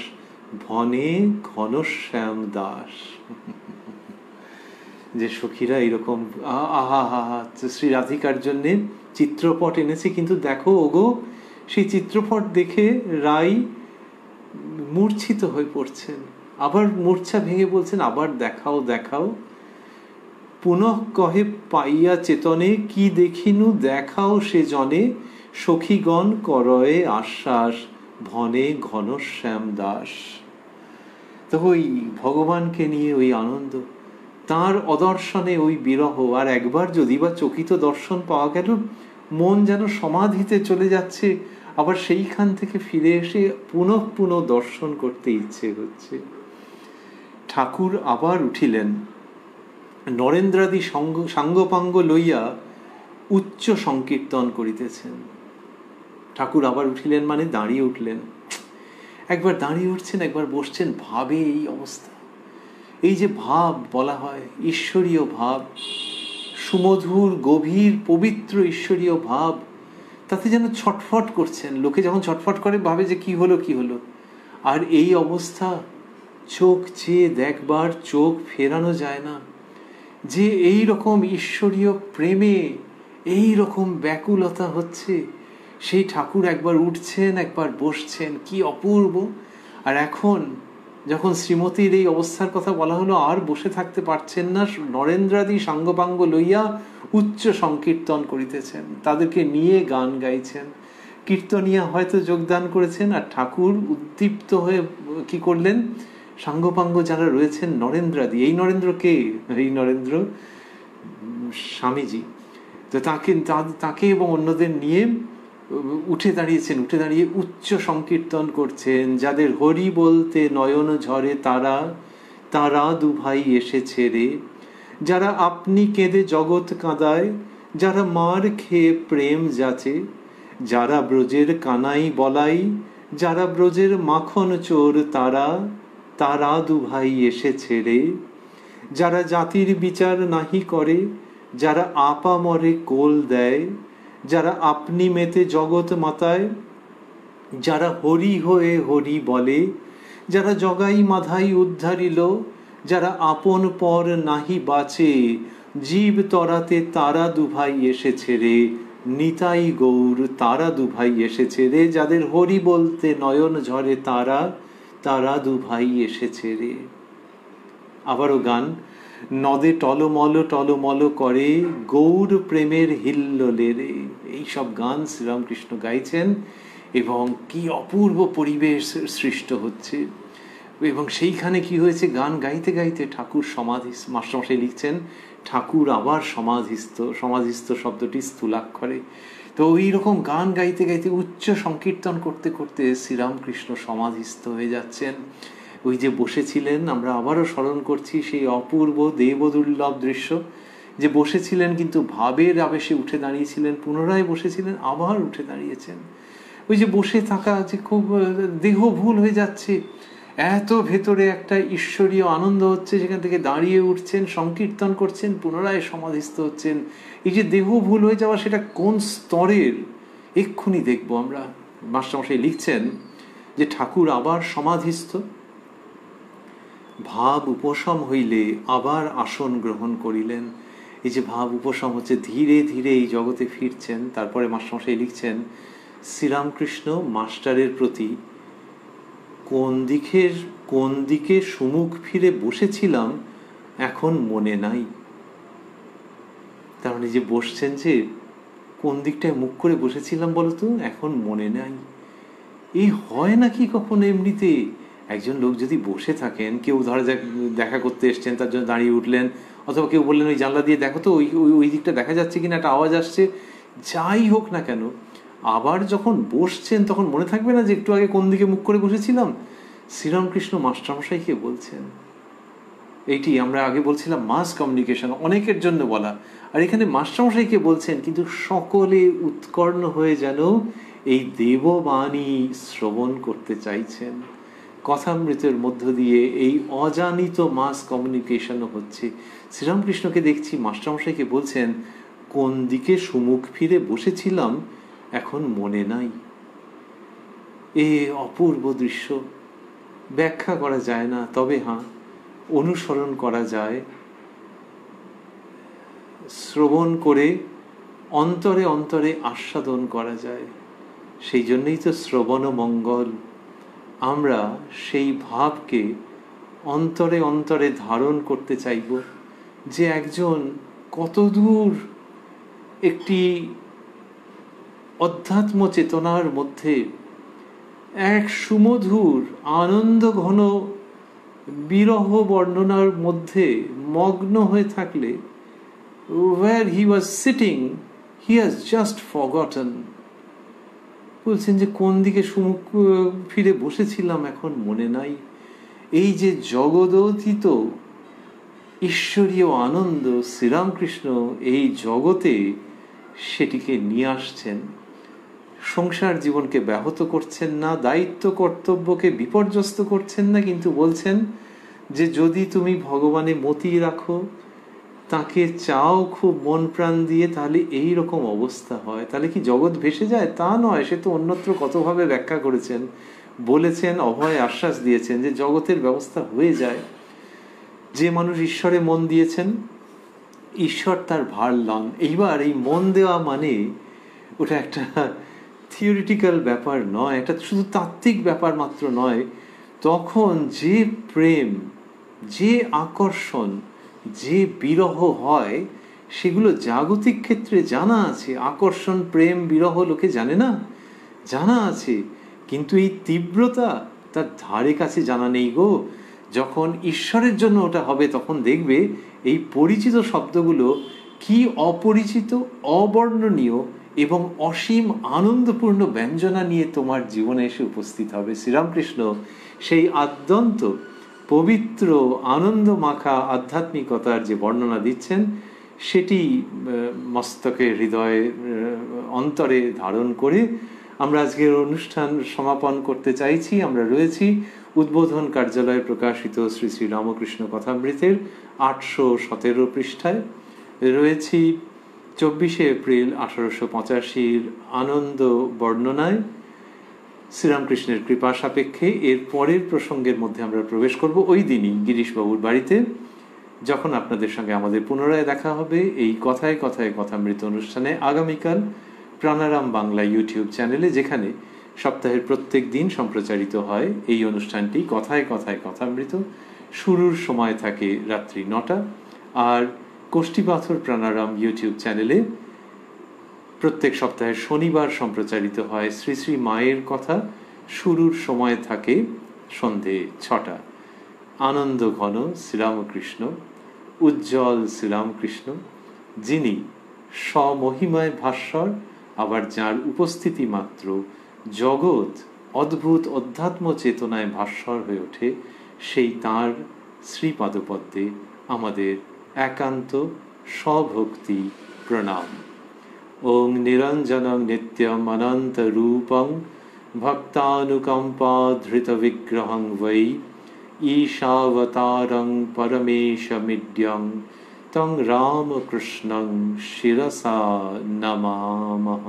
ভনে ঘনশ্যাম দাস। যে সখীরা এরকম আহা শ্রী রাধিকার জন্যে চিত্রপট এনেছে, কিন্তু দেখো ওগো, সেই চিত্রপট দেখে রাই মূর্ছিত হয়ে পড়ছেন। আবার মূর্ছা ভেঙে বলছেন, আবার দেখাও দেখাও। পুনঃ কহে পাইয়া চেতনে, কি দেখিনু দেখাও সে জনে। সখীগণ করয়ে আশ্বাস, ভনে ঘনশ্যাম দাস। তো ওই ভগবানকে নিয়ে ওই আনন্দ, তার অদর্শনে ওই বিরহ, আর একবার যদি বা চকিত দর্শন পাওয়া গেল, মন যেন সমাধিতে চলে যাচ্ছে, আবার সেইখান থেকে ফিরে এসে পুনঃ পুনঃ দর্শন করতে ইচ্ছে হচ্ছে। ঠাকুর আবার উঠিলেন, নরেন্দ্রাদি সাঙ্গপাঙ্গ লইয়া উচ্চ সংকীর্তন করিতেছেন। ঠাকুর আবার উঠিলেন মানে দাঁড়িয়ে উঠলেন। একবার দাঁড়িয়ে উঠছেন, একবার বসছেন। ভাবে এই অবস্থা, এই যে ভাব বলা হয় ঈশ্বরীয় ভাব, সুমধুর গভীর পবিত্র ঈশ্বরীয় ভাব, তাতে যেন ছটফট করছেন। লোকে যখন ছটফট করে ভাবে যে কি হলো কি হলো, আর এই অবস্থা, চোখ চেয়ে দেখবার চোখ ফেরানো যায় না। যে এই রকম ঈশ্বরীয় প্রেমে এই রকম ব্যাকুলতা হচ্ছে, সেই ঠাকুর একবার উঠছেন একবার বসছেন, কি অপূর্ব। আর এখন যখন শ্রীমতীর এই অবস্থার কথা বলা হলো, আর বসে থাকতে পারছেন না, নরেন্দ্রাদি সাঙ্গপাঙ্গ লইয়া উচ্চ সংকীর্তন করিতেছেন, তাদেরকে নিয়ে গান গাইছেন। কীর্তনিয়া হয়তো যোগদান করেছেন, আর ঠাকুর উদ্দীপ্ত হয়ে কি করলেন, সাঙ্গপাঙ্গ যারা রয়েছেন নরেন্দ্রাদি, এই নরেন্দ্র কে? এই নরেন্দ্র স্বামীজি। তো তাকে এবং অন্যদের নিয়ে উঠে দাঁড়িয়েছেন, উঠে দাঁড়িয়ে উচ্চ সংকীর্তন করছেন। যাদের হরি বলতে নয়ন ঝরে তারা দুভাই এসেছে রে। যারা আপনি কেঁদে জগৎ কাঁদায়, যারা মার খেয়ে প্রেম যাচে, যারা ব্রজের কানাই বলাই, যারা ব্রজের মাখন চোর তারা দুভাই এসেছে রে। যারা জাতির বিচার নাহি করে, যারা আপা মরে কোল দেয়, যারা আপনি মেতে জগৎ মাতায়, যারা হরি হয়ে হরি বলে, যারা জগাই মাধাই উদ্ধারিল, যারা আপন পর নাহি বাঁচে, জীব তরাতে তারা দুভাই এসেছে রে। নিতাই গৌর তারা দুভাই এসেছে রে। যাদের হরি বলতে নয়ন ঝরে তারা দুভাই এসেছে রে। আবারও গান, নদে টলমল করে গৌর প্রেমের হিল্লোলে রে। এইসব গান শ্রীরামকৃষ্ণ গাইছেন এবং কি অপূর্ব পরিবেশ সৃষ্ট হচ্ছে। এবং সেইখানে কি হয়েছে, গান গাইতে গাইতে ঠাকুর সমাধি, মাস্টারমশাই লিখছেন ঠাকুর আবার সমাধিস্থ শব্দটি স্থূলাক্ষরে। তো ওই রকম গান গাইতে গাইতে উচ্চ সংকীর্তন করতে করতে শ্রীরামকৃষ্ণ সমাধিস্থ হয়ে যাচ্ছেন। ওই যে বসেছিলেন, আমরা আবারও স্মরণ করছি সেই অপূর্ব দেবদুর্লভ দৃশ্য, যে বসেছিলেন কিন্তু ভাবের আবেশে উঠে দাঁড়িয়েছিলেন, পুনরায় বসেছিলেন, আবার উঠে দাঁড়িয়েছেন। ওই যে বসে থাকা যে খুব দেহ ভুল হয়ে যাচ্ছে, এত ভেতরে একটা ঈশ্বরীয় আনন্দ হচ্ছে, সেখান থেকে দাঁড়িয়ে উঠছেন, সংকীর্তন করছেন, পুনরায় সমাধিস্থ হচ্ছেন। এই যে দেহ ভুল হয়ে যাওয়া, সেটা কোন স্তরের এক্ষুনি দেখবো আমরা। মাস্টারমশাই লিখছেন যে ঠাকুর আবার সমাধিস্থ, ভাব উপশম হইলে আবার আসন গ্রহণ করিলেন। এই যে ভাব উপশম হচ্ছে, ধীরে ধীরে এই জগতে ফিরছেন। তারপরে মাস্টারমশাই লিখছেন শ্রীরামকৃষ্ণ মাস্টারের প্রতি কোন দিকে সুমুখ ফিরে বসেছিলাম এখন মনে নাই। তার মানে যে বসছেন, যে কোন দিকটায় মুখ করে বসেছিলাম বলতো, এখন মনে নাই। এই হয় নাকি কখনো এমনিতে? একজন লোক যদি বসে থাকেন, কেউ ধরা যাক দেখা করতে এসছেন, তার জন্য দাঁড়িয়ে উঠলেন, অথবা কেউ বললেন ওই জানলা দিয়ে দেখো তো ওই দিকটা দেখা যাচ্ছে কিনা, একটা আওয়াজ আসছে, যাই হোক না কেন, আবার যখন বসছেন তখন মনে থাকবে না যে একটু আগে কোন দিকে মুখ করে বসেছিলাম? শ্রীরামকৃষ্ণ মাস্টারমশাইকে বলছেন। এইটি আমরা আগে বলছিলাম মাস কমিউনিকেশন, অনেকের জন্য বলা, আর এখানে মাস্টারমশাইকে বলছেন। কিন্তু সকলে উৎকর্ণ হয়ে যেন এই দেববাণী শ্রবণ করতে চাইছেন। কথামৃতের মধ্য দিয়ে এই অজানিত মাস কমিউনিকেশনও হচ্ছে। শ্রীরামকৃষ্ণকে দেখছি মাস্টারমশাইকে বলছেন কোন দিকে সুমুখ ফিরে বসেছিলাম এখন মনে নাই। এ অপূর্ব দৃশ্য ব্যাখ্যা করা যায় না, তবে হ্যাঁ অনুসরণ করা যায়, শ্রবণ করে অন্তরে অন্তরে আস্বাদন করা যায়। সেই জন্যই তো শ্রবণ মঙ্গল। আমরা সেই ভাবকে অন্তরে অন্তরে ধারণ করতে চাইব, যে একজন কতদূর একটি অধ্যাত্ম চেতনার মধ্যে এক সুমধুর আনন্দ ঘন বিরহ বর্ণনার মধ্যে মগ্ন হয়ে থাকলে, where he was sitting he has just forgotten। বলছেন যে কোন দিকে সুমুখ ফিরে বসেছিলাম এখন মনে নাই। এই যে জগদতীত ঈশ্বরীয় আনন্দ শ্রীরামকৃষ্ণ এই জগতে সেটিকে নিয়ে আসছেন। সংসার জীবনকে ব্যাহত করছেন না, দায়িত্ব কর্তব্যকে বিপর্যস্ত করছেন না, কিন্তু বলছেন যে যদি তুমি ভগবানে মতি রাখো, তাকে চাও খুব মন প্রাণ দিয়ে, তাহলে এই রকম অবস্থা হয়। তাহলে কি জগৎ ভেসে যায়? তা নয়, সে তো অন্যত্র কতভাবে ব্যাখ্যা করেছেন, বলেছেন, অভয় আশ্বাস দিয়েছেন যে জগতের ব্যবস্থা হয়ে যায়। যে মানুষ ঈশ্বরে মন দিয়েছেন, ঈশ্বর তার ভার লন। এইবার এই মন দেওয়া মানে ওটা একটা থিওরিটিক্যাল ব্যাপার নয়, এটা শুধু তাত্ত্বিক ব্যাপার মাত্র নয়। তখন যে প্রেম, যে আকর্ষণ, যে বিরহ হয়, সেগুলো জাগতিক ক্ষেত্রে জানা আছে। আকর্ষণ, প্রেম, বিরহ লোকে জানে না, জানা আছে, কিন্তু এই তীব্রতা তার ধারে কাছে জানা নেই গো। যখন ঈশ্বরের জন্য ওটা হবে, তখন দেখবে এই পরিচিত শব্দগুলো কি অপরিচিত, অবর্ণনীয় এবং অসীম আনন্দপূর্ণ ব্যঞ্জনা নিয়ে তোমার জীবনে এসে উপস্থিত হবে। শ্রীরামকৃষ্ণ সেই আদ্যন্ত পবিত্র আনন্দ মাখা আধ্যাত্মিকতার যে বর্ণনা দিচ্ছেন, সেটি মস্তকে, হৃদয়ে, অন্তরে ধারণ করে আমরা আজকের অনুষ্ঠান সমাপন করতে চাইছি। আমরা রয়েছি উদ্বোধন কার্যালয়ে প্রকাশিত শ্রী শ্রী রামকৃষ্ণ কথামৃতের 817 পৃষ্ঠায়, রয়েছি 24 এপ্রিল 1885 আনন্দ বর্ণনায়। শ্রীরামকৃষ্ণের কৃপা সাপেক্ষে এর পরের প্রসঙ্গের মধ্যে আমরা প্রবেশ করব ওই দিনই গিরিশবাবুর বাড়িতে, যখন আপনাদের সঙ্গে আমাদের পুনরায় দেখা হবে এই কথায় কথায় কথামৃত অনুষ্ঠানে আগামীকাল প্রাণারাম বাংলা ইউটিউব চ্যানেলে, যেখানে সপ্তাহের প্রত্যেক দিন সম্প্রচারিত হয় এই অনুষ্ঠানটি কথায় কথায় কথামৃত। শুরুর সময় থাকে রাত্রি 9টা, আর কোষ্ঠীপাথর প্রাণারাম ইউটিউব চ্যানেলে প্রত্যেক সপ্তাহের শনিবার সম্প্রচারিত হয় শ্রী শ্রী মায়ের কথা। শুরুর সময় থাকে সন্ধে 6টা। আনন্দ ঘন শ্রীরামকৃষ্ণ, উজ্জ্বল শ্রীরামকৃষ্ণ, যিনি স্বমহিমায় ভাস্বর, আবার যার উপস্থিতি মাত্র জগৎ অদ্ভুত অধ্যাত্ম চেতনায় ভাস্বর হয়ে ওঠে, সেই তাঁর শ্রীপাদপদ্মে আমাদের একান্ত স্বভক্তি প্রণাম। ওং নিরঞ্জনং নিত্যম অনন্ত রূপং ভক্তানুকম্পাধৃত বিগ্রহং বৈ ঈশাবতারং পরমেশমিড্যং তং রামকৃষ্ণং শিরসা নমামহ।